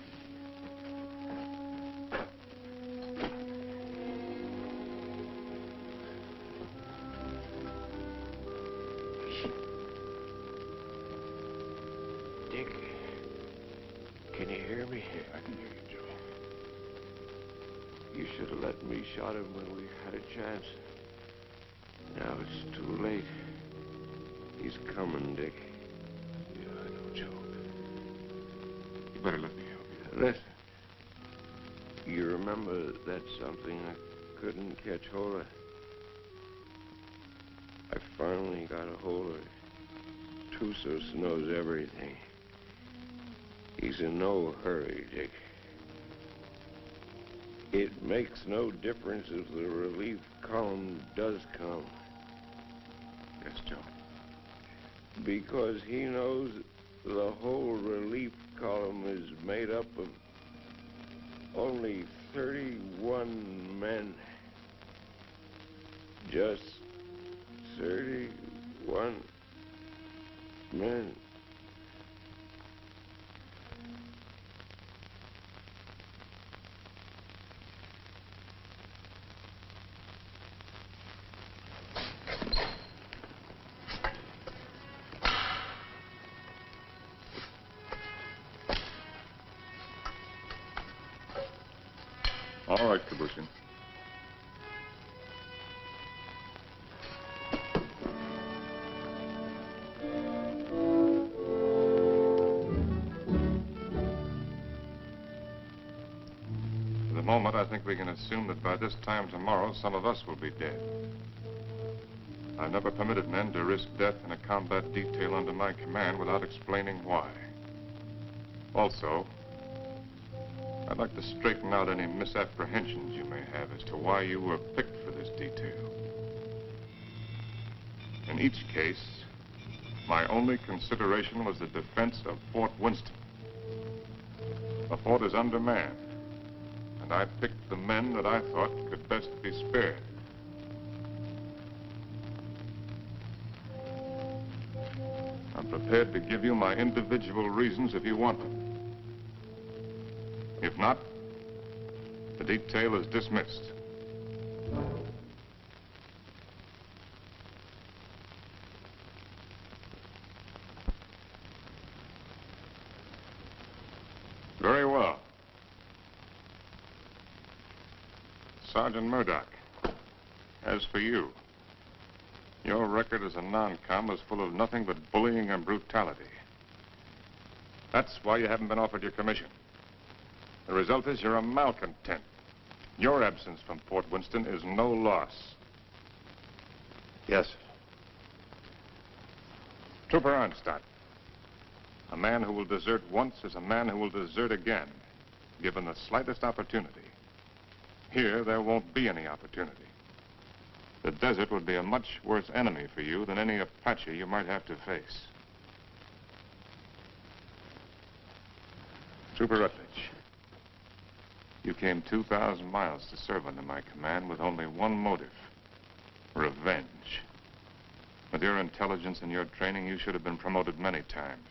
Dick, can you hear me? I can hear you, Joe. You should have let me shot him when we had a chance. Now it's too late. He's coming, Dick. Yeah, I know, Joe. You better let me help you. Listen. You remember that something I couldn't catch hold of? I finally got a hold of it. Tusos knows everything. He's in no hurry, Dick. It makes no difference if the relief column does come. Yes, Joe. Because he knows the whole relief column is made up of only 31 men. Just 31 men. All right, Kabushin. For the moment, I think we can assume that by this time tomorrow, some of us will be dead. I've never permitted men to risk death in a combat detail under my command without explaining why. Also, I'd like to straighten out any misapprehensions you may have as to why you were picked for this detail. In each case, my only consideration was the defense of Fort Winston. The fort is undermanned, and I picked the men that I thought could best be spared. I'm prepared to give you my individual reasons if you want them. If not, the detail is dismissed. Very well. Sergeant Murdoch, as for you, your record as a non-com is full of nothing but bullying and brutality. That's why you haven't been offered your commission. The result is you're a malcontent. Your absence from Fort Winston is no loss. Yes, sir. Trooper Arnstadt. A man who will desert once is a man who will desert again, given the slightest opportunity. Here, there won't be any opportunity. The desert would be a much worse enemy for you than any Apache you might have to face. Trooper Rutledge, you came 2,000 miles to serve under my command with only one motive: revenge. With your intelligence and your training, you should have been promoted many times.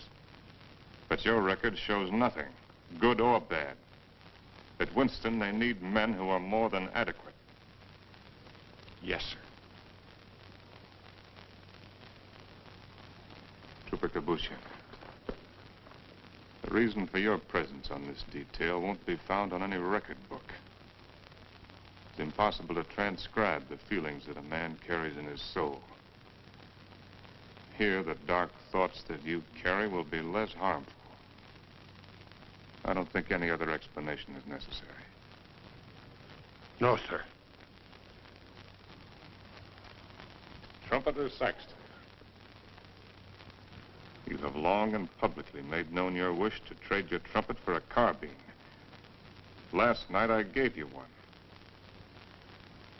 But your record shows nothing, good or bad. At Winston, they need men who are more than adequate. Yes, sir. Trooper Kabushin, the reason for your presence on this detail won't be found on any record book. It's impossible to transcribe the feelings that a man carries in his soul. Here, the dark thoughts that you carry will be less harmful. I don't think any other explanation is necessary. No, sir. Trumpeter Saxton, you have long and publicly made known your wish to trade your trumpet for a carbine. Last night, I gave you one.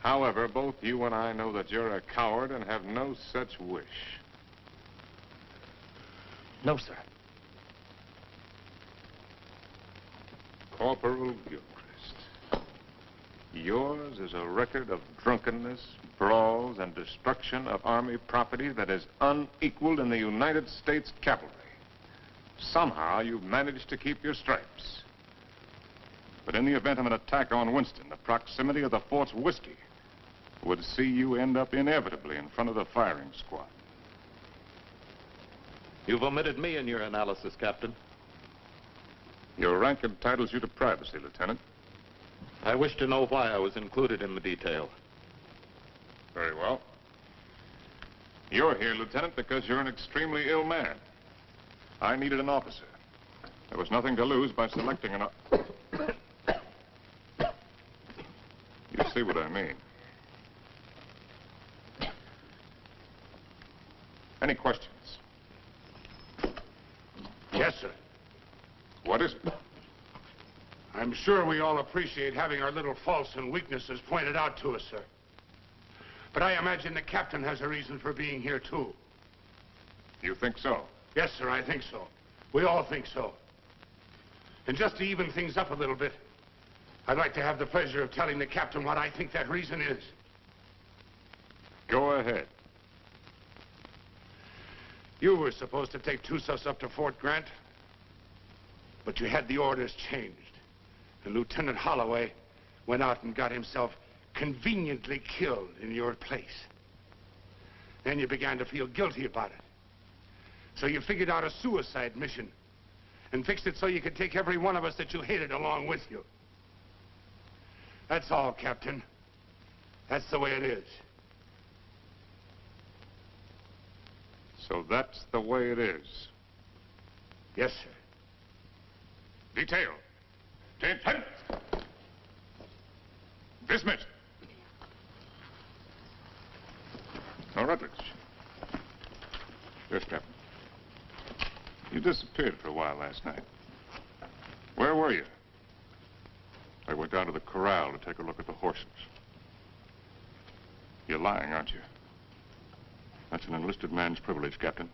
However, both you and I know that you're a coward and have no such wish. No, sir. Corporal Gilchrist, yours is a record of drunkenness, brawls, and destruction of Army property that is unequaled in the United States cavalry. Somehow, you've managed to keep your stripes. But in the event of an attack on Winston, the proximity of the fort's whiskey would see you end up inevitably in front of the firing squad. You've omitted me in your analysis, Captain. Your rank entitles you to privacy, Lieutenant. I wish to know why I was included in the detail. Very well. You're here, Lieutenant, because you're an extremely ill man. I needed an officer. There was nothing to lose by selecting an... You see what I mean. Any questions? Yes, sir. What is it? I'm sure we all appreciate having our little faults and weaknesses pointed out to us, sir. But I imagine the captain has a reason for being here, too. You think so? Yes, sir, I think so. We all think so. And just to even things up a little bit, I'd like to have the pleasure of telling the captain what I think that reason is. Go ahead. You were supposed to take Tusos up to Fort Grant, but you had the orders changed. And Lieutenant Holloway went out and got himself conveniently killed in your place. Then you began to feel guilty about it. So you figured out a suicide mission and fixed it so you could take every one of us that you hated along with you. That's all, Captain. That's the way it is. So that's the way it is. Yes, sir. Detail. Ten. Dismissed. Now, Rutledge. Yes, Captain. You disappeared for a while last night. Where were you? I went down to the corral to take a look at the horses. You're lying, aren't you? That's an enlisted man's privilege, Captain.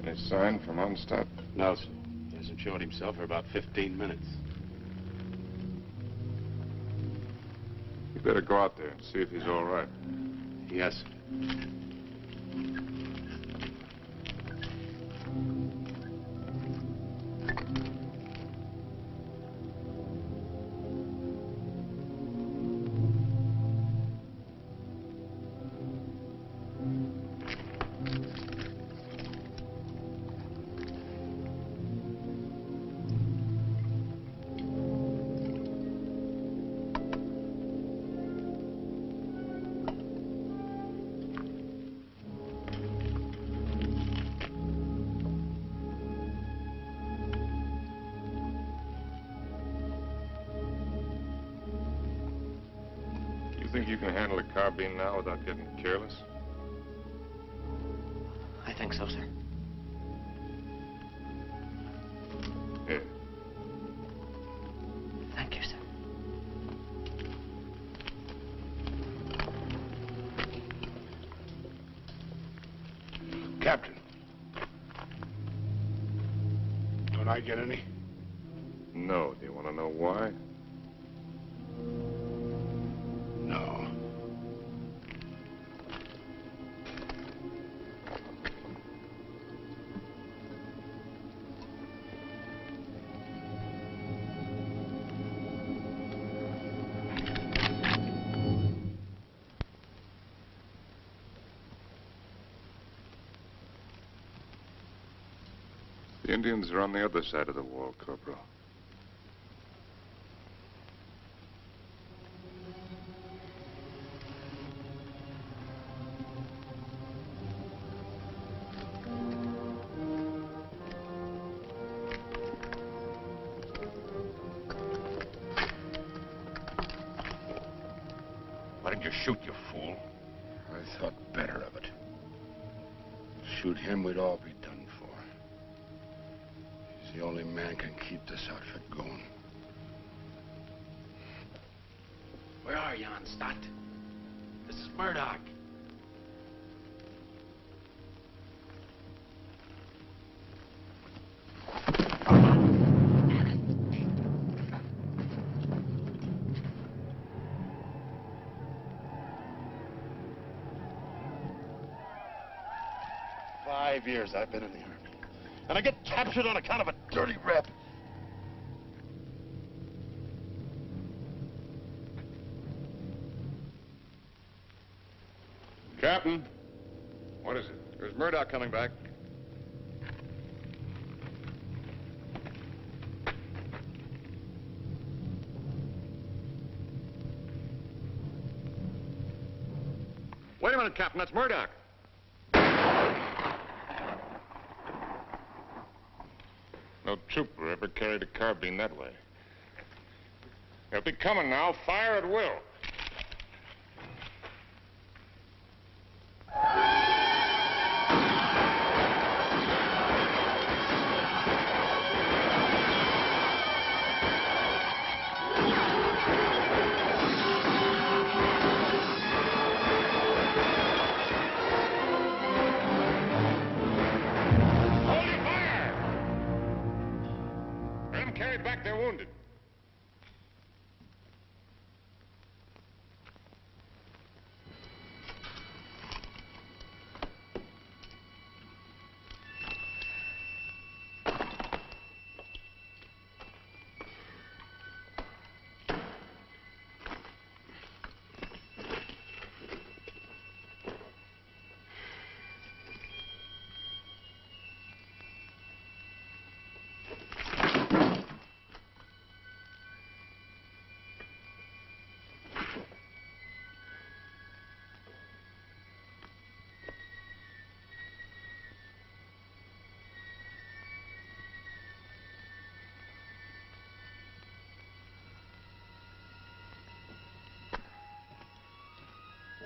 Any sign from Onstadt? No, sir. He hasn't showed himself for about 15 minutes. You better go out there and see if he's all right. Yes, sir. You think you can handle a carbine now without getting careless? I think so, sir. Here. Thank you, sir. Captain. Don't I get any? No. Do you want to know why? No. The Indians are on the other side of the wall, Corporal. Why did you shoot, you fool? I thought better of it. Shoot him, we'd all be done for. He's the only man can keep this outfit going. Where are you, Stott? This is Murdoch. "5 years I've been in the Army. And I get captured on account of a dirty rep. Captain. What is it? There's Murdoch coming back. Wait a minute, Captain. That's Murdoch. No trooper ever carried a carbine that way. They'll be coming now. Fire at will. Back their wounded.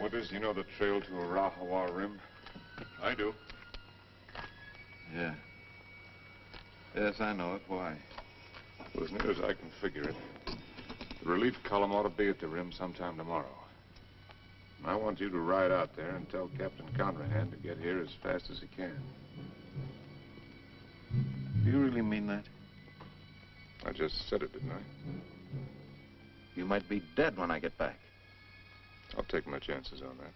Withers, you know the trail to Arahawa Rim? I do. Yeah. Yes, I know it. Why? Well, as near as I can figure it, the relief column ought to be at the rim sometime tomorrow. And I want you to ride out there and tell Captain Conrahan to get here as fast as he can. Do you really mean that? I just said it, didn't I? You might be dead when I get back. I'll take my chances on that.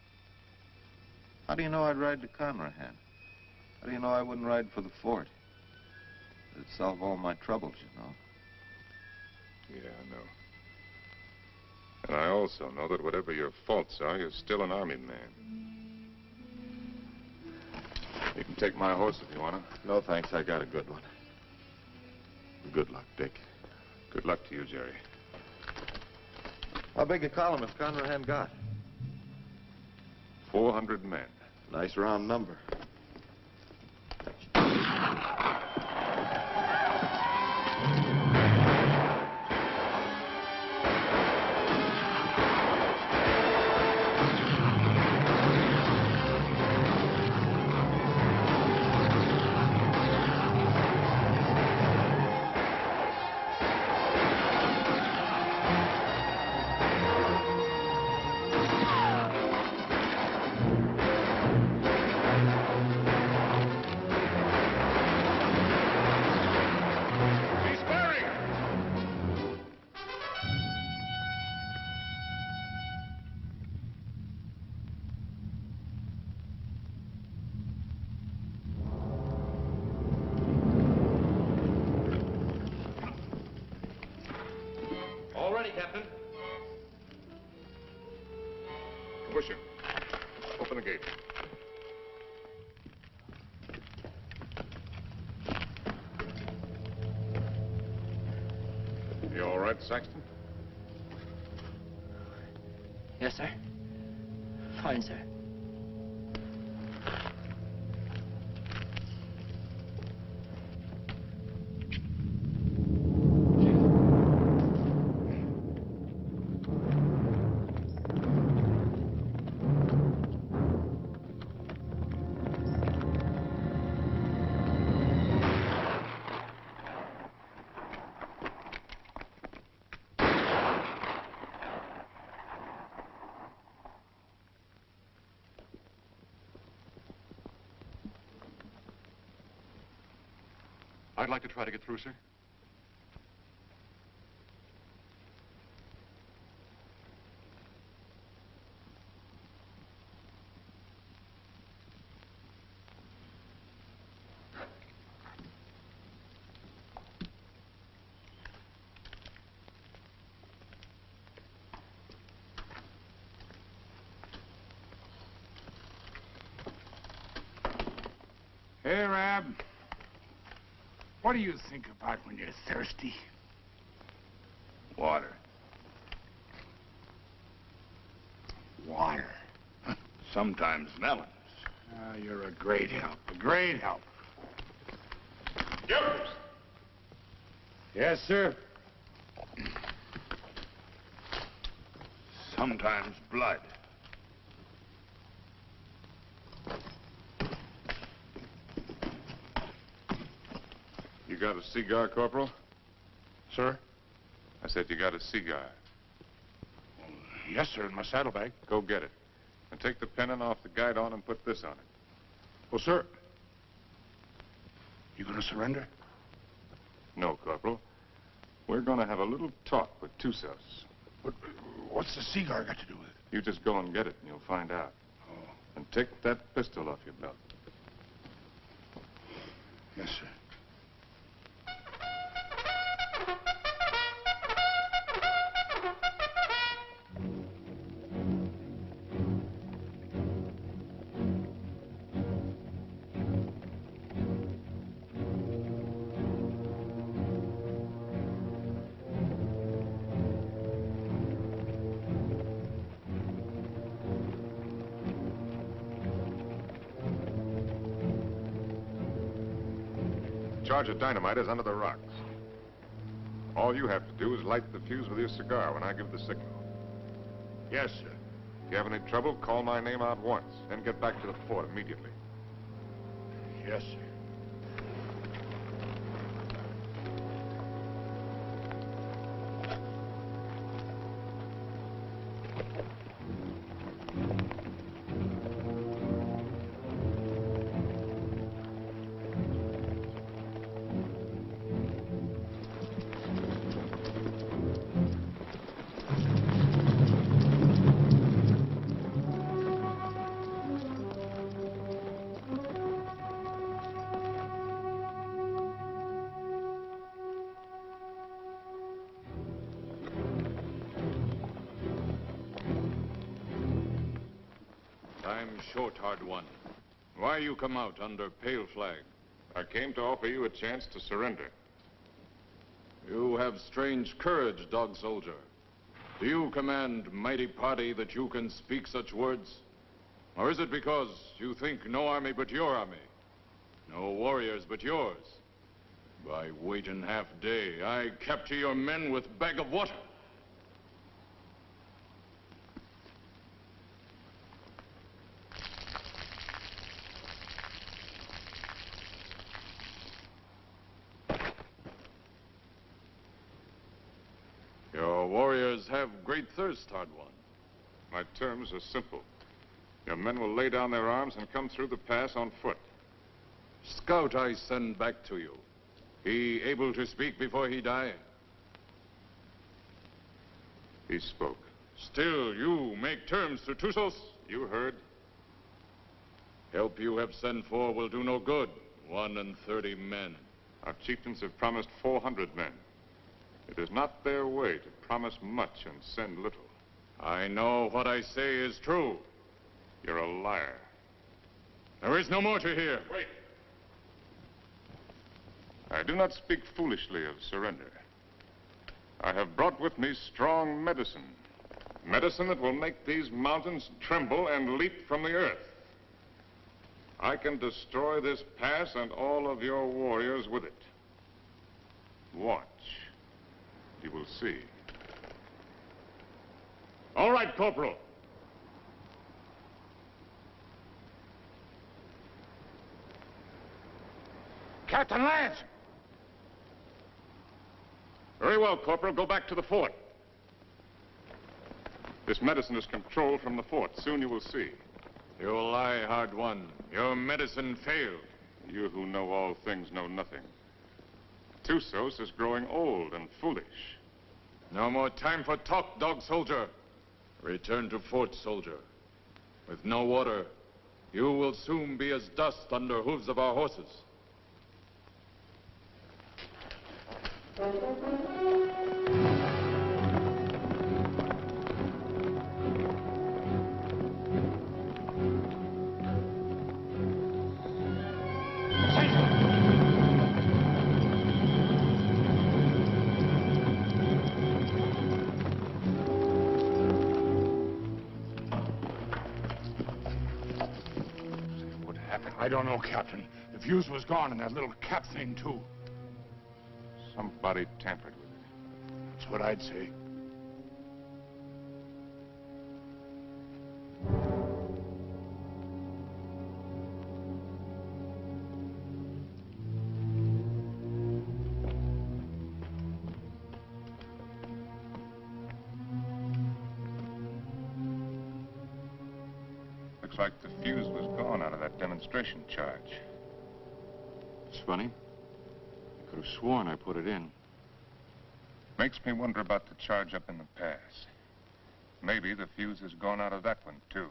How do you know I'd ride to Conrahan? How do you know I wouldn't ride for the fort? It'd solve all my troubles, you know. Yeah, I know. And I also know that whatever your faults are, you're still an army man. You can take my horse if you want to. No, thanks. I got a good one. Good luck, Dick. Good luck to you, Jerry. How big a column has Conrahan got? 400 men. Nice round number. Captain. Busher, open the gate. You all right, Saxton? Yes, sir. Fine, sir. I'd like to try to get through, sir. Hey, Rab. What do you think about when you're thirsty? Water. Water. Sometimes melons. You're a great help. A great help. Jumpers! Yes, sir. Sometimes blood. You got a cigar, Corporal? Sir? I said you got a cigar. Yes, sir, in my saddlebag. Go get it. And take the pennon off the guidon and put this on it. Well, sir, you gonna surrender? No, Corporal. We're gonna have a little talk with Tusos. But what's the cigar got to do with it? You just go and get it and you'll find out. Oh. And take that pistol off your belt. Yes, sir. Charge of dynamite is under the rocks. All you have to do is light the fuse with your cigar when I give the signal. Yes, sir. If you have any trouble, call my name out once, then get back to the fort immediately. Yes, sir. I'm short, hard one. Why you come out under pale flag? I came to offer you a chance to surrender. You have strange courage, dog soldier. Do you command mighty party that you can speak such words? Or is it because you think no army but your army? No warriors but yours? By waiting half day, I capture your men with bag of water. Your warriors have great thirst, hard one. My terms are simple. Your men will lay down their arms and come through the pass on foot. Scout I send back to you. He able to speak before he die? He spoke. Still, you make terms to Tusos? You heard. Help you have sent for will do no good. 31 men. Our chieftains have promised 400 men. It is not their way to promise much and send little. I know what I say is true. You're a liar. There is no more to hear. Wait. I do not speak foolishly of surrender. I have brought with me strong medicine. Medicine that will make these mountains tremble and leap from the earth. I can destroy this pass and all of your warriors with it. Watch. You will see. All right, Corporal. Captain Lance! Very well, Corporal. Go back to the fort. This medicine is controlled from the fort. Soon you will see. You lie, hard one. Your medicine failed. You who know all things know nothing. Tusos is growing old and foolish. No more time for talk, dog soldier. Return to fort, soldier. With no water, you will soon be as dust under hooves of our horses. I don't know, Captain. The fuse was gone and that little cap thing, too. Somebody tampered with it. That's what I'd say. Looks like the fuse was gone out of that demonstration charge. It's funny. I could have sworn I put it in. Makes me wonder about the charge up in the pass. Maybe the fuse has gone out of that one, too.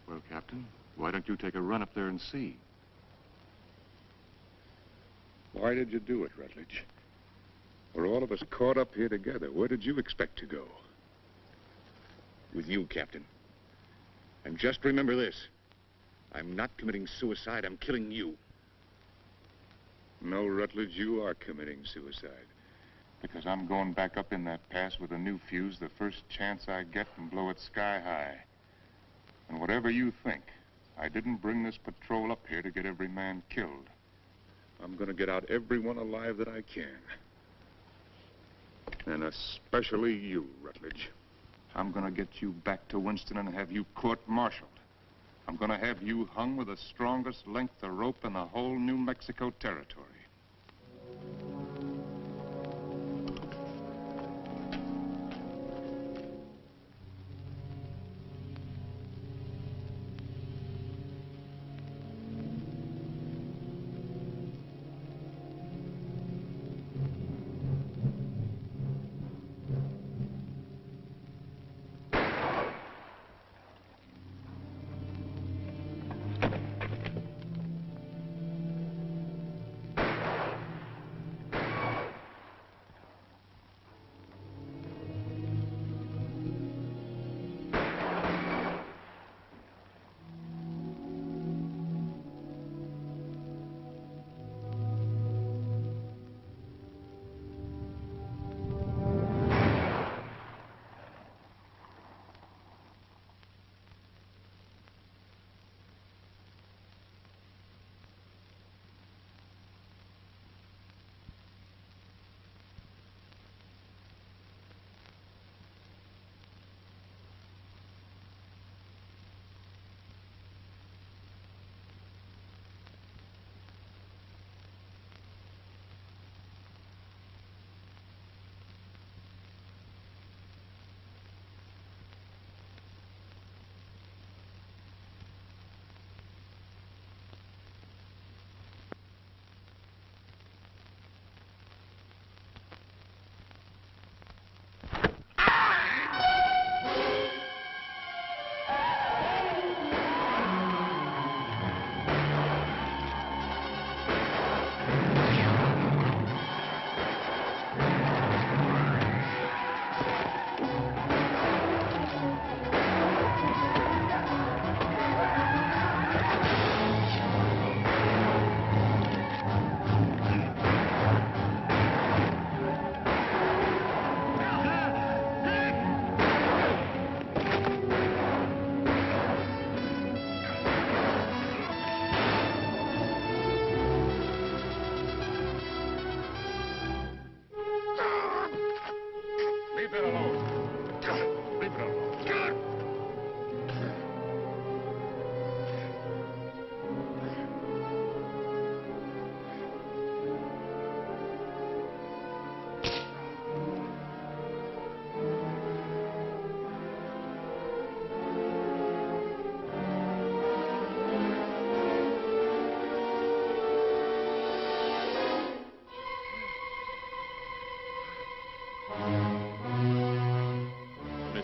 Well, Captain, why don't you take a run up there and see? Why did you do it, Rutledge? We're all of us caught up here together. Where did you expect to go? With you, Captain. And just remember this. I'm not committing suicide. I'm killing you. No, Rutledge, you are committing suicide. Because I'm going back up in that pass with a new fuse the first chance I get and blow it sky high. And whatever you think, I didn't bring this patrol up here to get every man killed. I'm going to get out everyone alive that I can. And especially you, Rutledge. I'm going to get you back to Winston and have you court-martialed. I'm going to have you hung with the strongest length of rope in the whole New Mexico territory.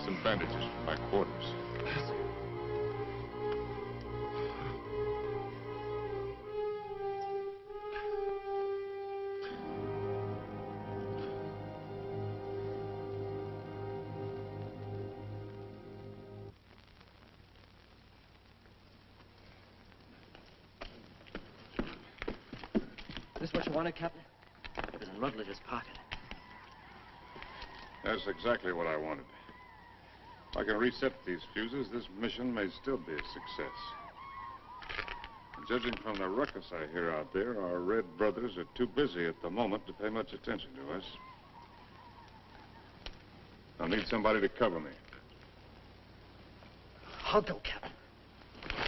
some bandages from my quarters. This what you wanted, Captain? It was in Rutledge's pocket. That's exactly what I wanted. If I can reset these fuses, this mission may still be a success. Judging from the ruckus I hear out there, our Red brothers are too busy at the moment to pay much attention to us. I'll need somebody to cover me. I'll go, Captain.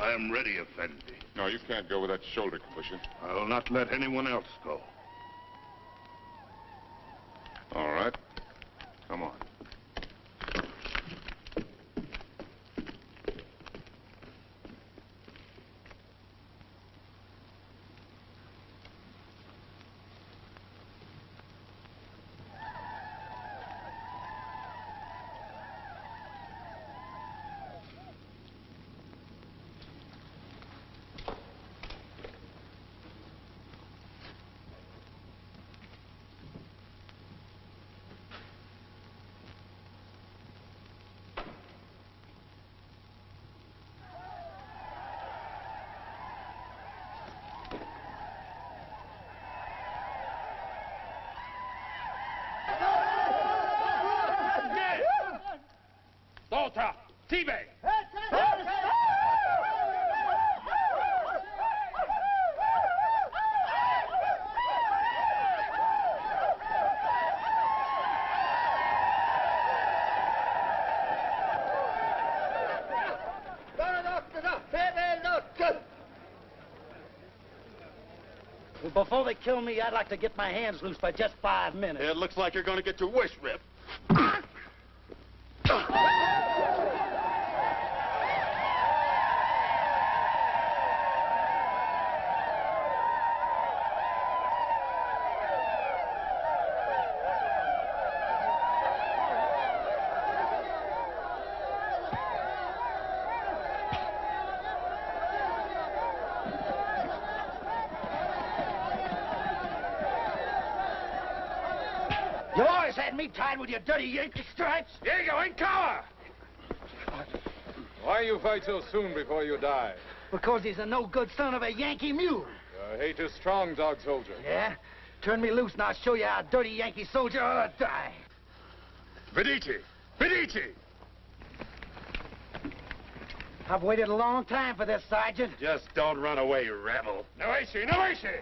I am ready, Effendi. No, you can't go with that shoulder collision. I will not let anyone else go. All right. Come on. Volta! T-Bay! Before they kill me, I'd like to get my hands loose for just 5 minutes. It looks like you're going to get your wish ripped. You always had me tied with your dirty Yankee stripes. Here you go, in cover! Why you fight so soon before you die? Because he's a no-good son of a Yankee mule. Your hate is strong, dog soldier. Yeah? Turn me loose and I'll show you how a dirty Yankee soldier ought to die. Vidici! Vidici! I've waited a long time for this, Sergeant. Just don't run away, you rebel. Noesi! Noesi!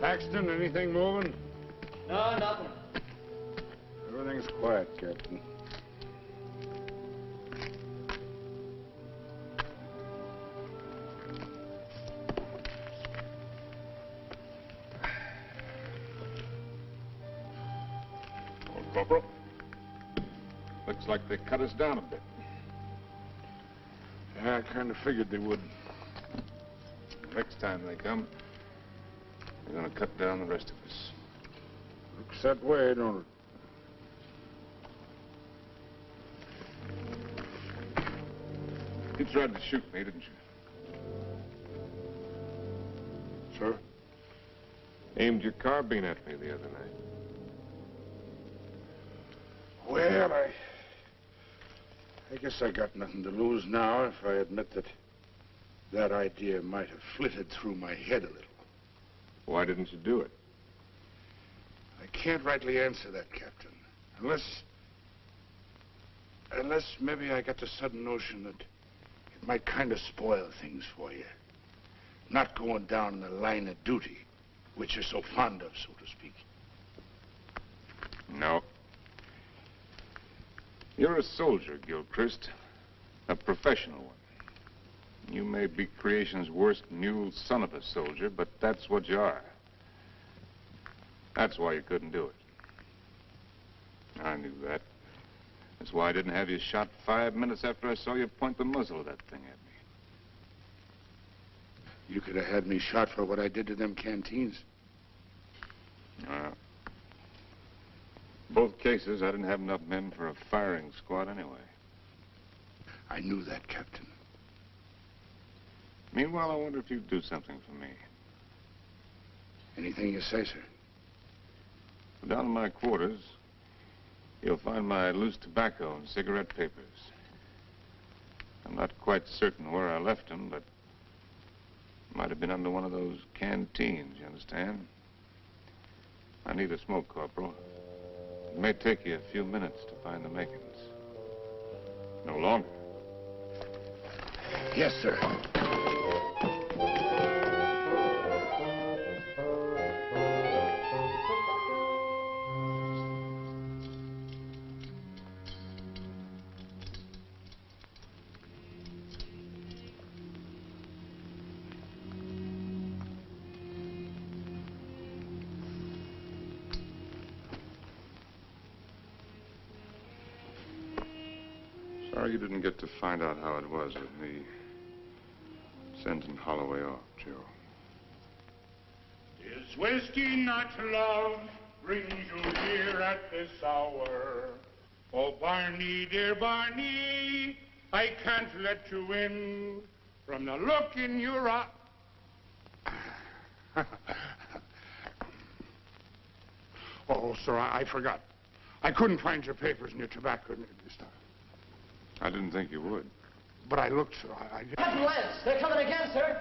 Saxton, anything moving? No, nothing. Everything's quiet, Captain. Corporal. Looks like they cut us down a bit. Yeah, I kind of figured they would. Next time they come, they're going to cut down the rest of us. Looks that way, don't it? You tried to shoot me, didn't you? Sir? Aimed your carbine at me the other night. Well, I guess I got nothing to lose now if I admit that idea might have flitted through my head a little. Why didn't you do it? I can't rightly answer that, Captain. Unless maybe I got the sudden notion that it might kind of spoil things for you. Not going down in the line of duty, which you're so fond of, so to speak. No. You're a soldier, Gilchrist. A professional one. You may be creation's worst mule son of a soldier, but that's what you are. That's why you couldn't do it. I knew that. That's why I didn't have you shot 5 minutes after I saw you point the muzzle of that thing at me. You could have had me shot for what I did to them canteens. Both cases, I didn't have enough men for a firing squad anyway. I knew that, Captain. Meanwhile, I wonder if you'd do something for me. Anything you say, sir. Down in my quarters, you'll find my loose tobacco and cigarette papers. I'm not quite certain where I left them, but it might have been under one of those canteens, you understand? I need a smoke, Corporal. It may take you a few minutes to find the makings. No longer. Yes, sir. Sorry you didn't get to find out how it was with me sending Holloway off, Joe. Is whiskey not love brings you here at this hour? Oh, Barney, dear Barney, I can't let you in from the look in your eye. Oh, sir, I forgot. I couldn't find your papers and your tobacco this time. I didn't think you would. But I looked, sir. Captain Lance, they're coming again, sir.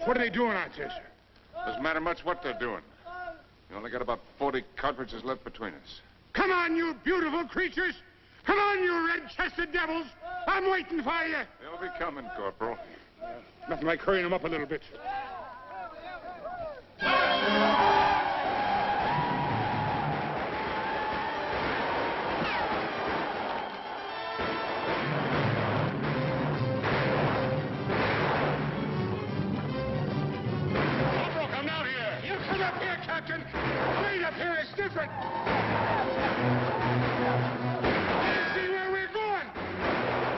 What are they doing out there, sir? Doesn't matter much what they're doing. You only got about 40 cartridges left between us. Come on, you beautiful creatures! Come on, you red-chested devils! I'm waiting for you! They'll be coming, Corporal. Nothing like hurrying them up a little bit. Corporal, come down here! You come up here, Captain! Wait up here, it's different! See where we're going!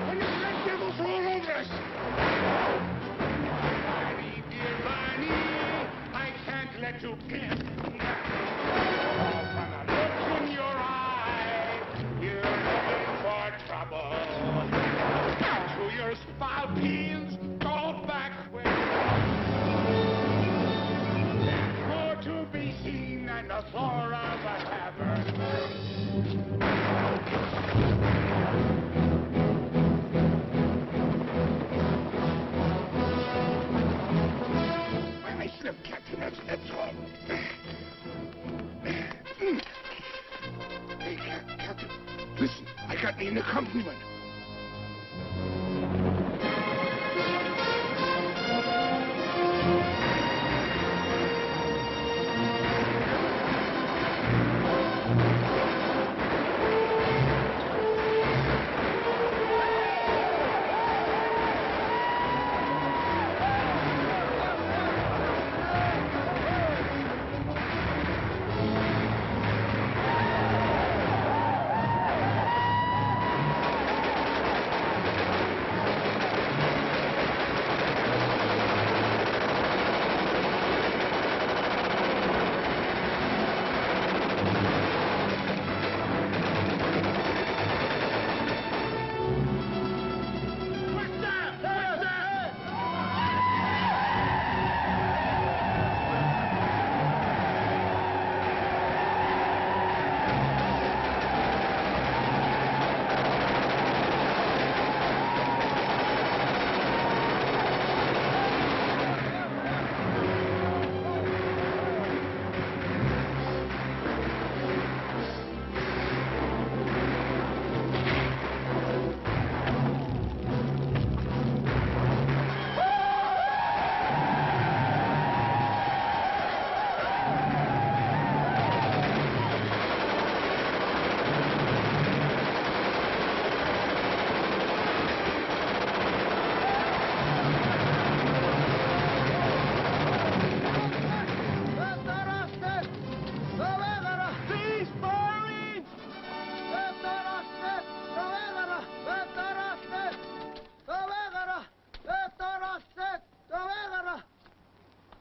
When the red devils roll over us! Barney, dear Barney, I can't let you get. From the look in your eye, you're looking for trouble. To your spalpeens, go back where there's more to be seen than the floor of a tavern. I slipped, Captain. That's all. in accompaniment.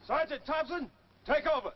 Sergeant Thompson, take over.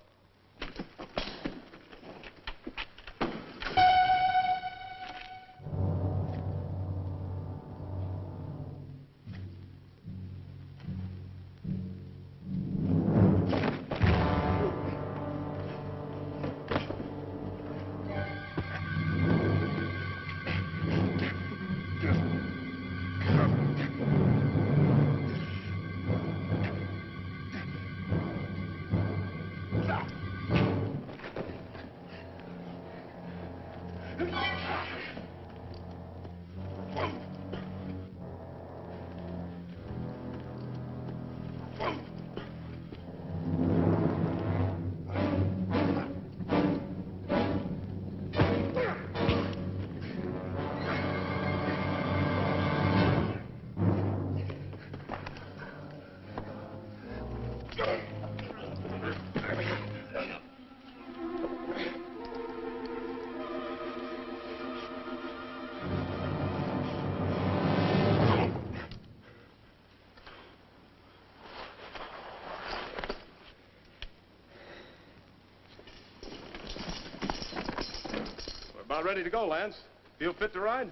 About ready to go, Lance. Feel fit to ride?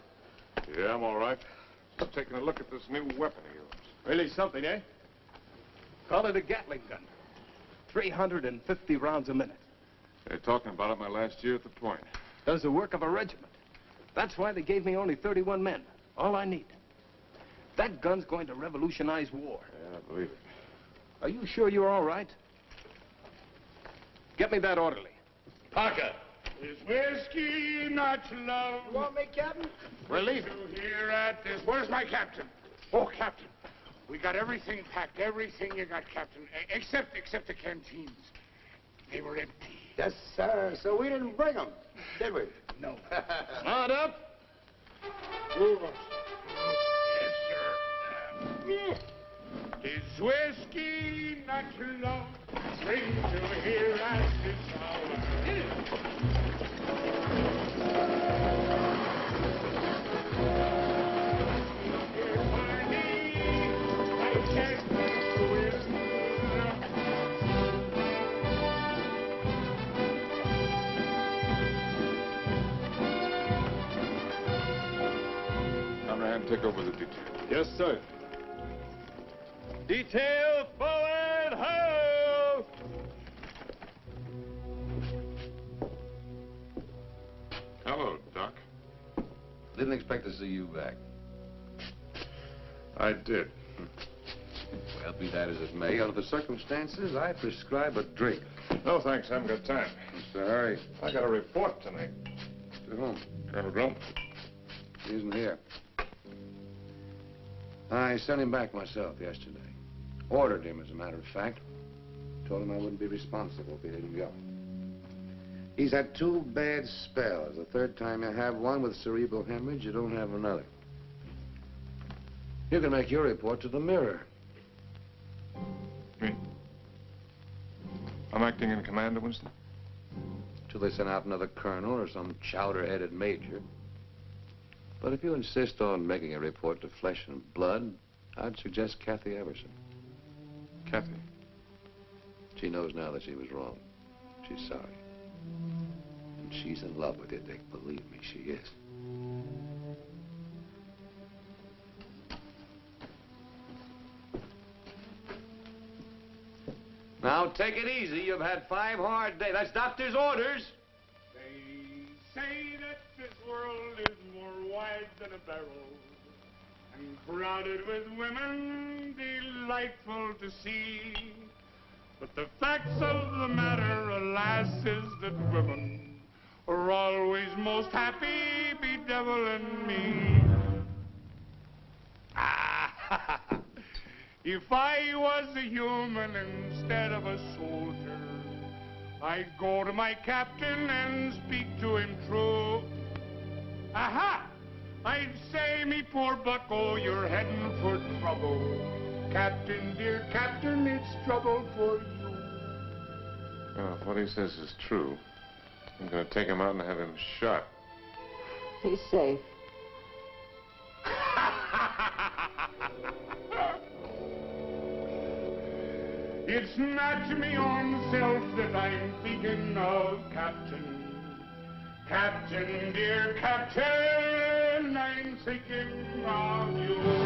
Yeah, I'm all right. Just taking a look at this new weapon of yours. Really something, eh? Call it a Gatling gun. 350 rounds a minute. They're talking about it my last year at the point. Does the work of a regiment. That's why they gave me only 31 men. All I need. That gun's going to revolutionize war. Yeah, I believe it. Are you sure you're all right? Get me that orderly. Parker. Is whiskey not love? You want me, Captain? We're leaving. To hear at this. Where's my captain? Oh, Captain. We got everything packed. Everything you got, Captain. Except the canteens. They were empty. Yes, sir. So we didn't bring them, did we? No. Mount up. Yes, sir. Is whiskey not love? Bring to hear at this hour. Conrad, take over the detail. Yes, sir. Detail forward, ho! Hello, Doc. Didn't expect to see you back. I did. Well, be that as it may, under the circumstances, I prescribe a drink. No, thanks. I haven't got time. What's the hurry? I got a report tonight. To whom? Colonel Grump. He isn't here. I sent him back myself yesterday. Ordered him, as a matter of fact. Told him I wouldn't be responsible if he didn't go. He's had 2 bad spells. The third time you have one with cerebral hemorrhage, you don't have another. You can make your report to the Mirror. Me? I'm acting in command of Winston? Till they send out another colonel or some chowder-headed major. But if you insist on making a report to Flesh and Blood, I'd suggest Kathy Everson. Kathy? She knows now that she was wrong. She's sorry. And she's in love with you, Dick. Believe me, she is. Now, take it easy. You've had 5 hard days. That's doctor's orders. They say that this world is more wide than a barrel and crowded with women delightful to see. But the facts of the matter, alas, is that women are always most happy bedeviling me. If I was a human instead of a soldier, I'd go to my captain and speak to him true. Aha! I'd say, me poor bucko, you're heading for trouble. Captain, dear captain, it's trouble for you. Well, if what he says is true, I'm going to take him out and have him shot. He's safe. It's not me own self that I'm thinking of, Captain. Captain, dear Captain, I'm thinking of you.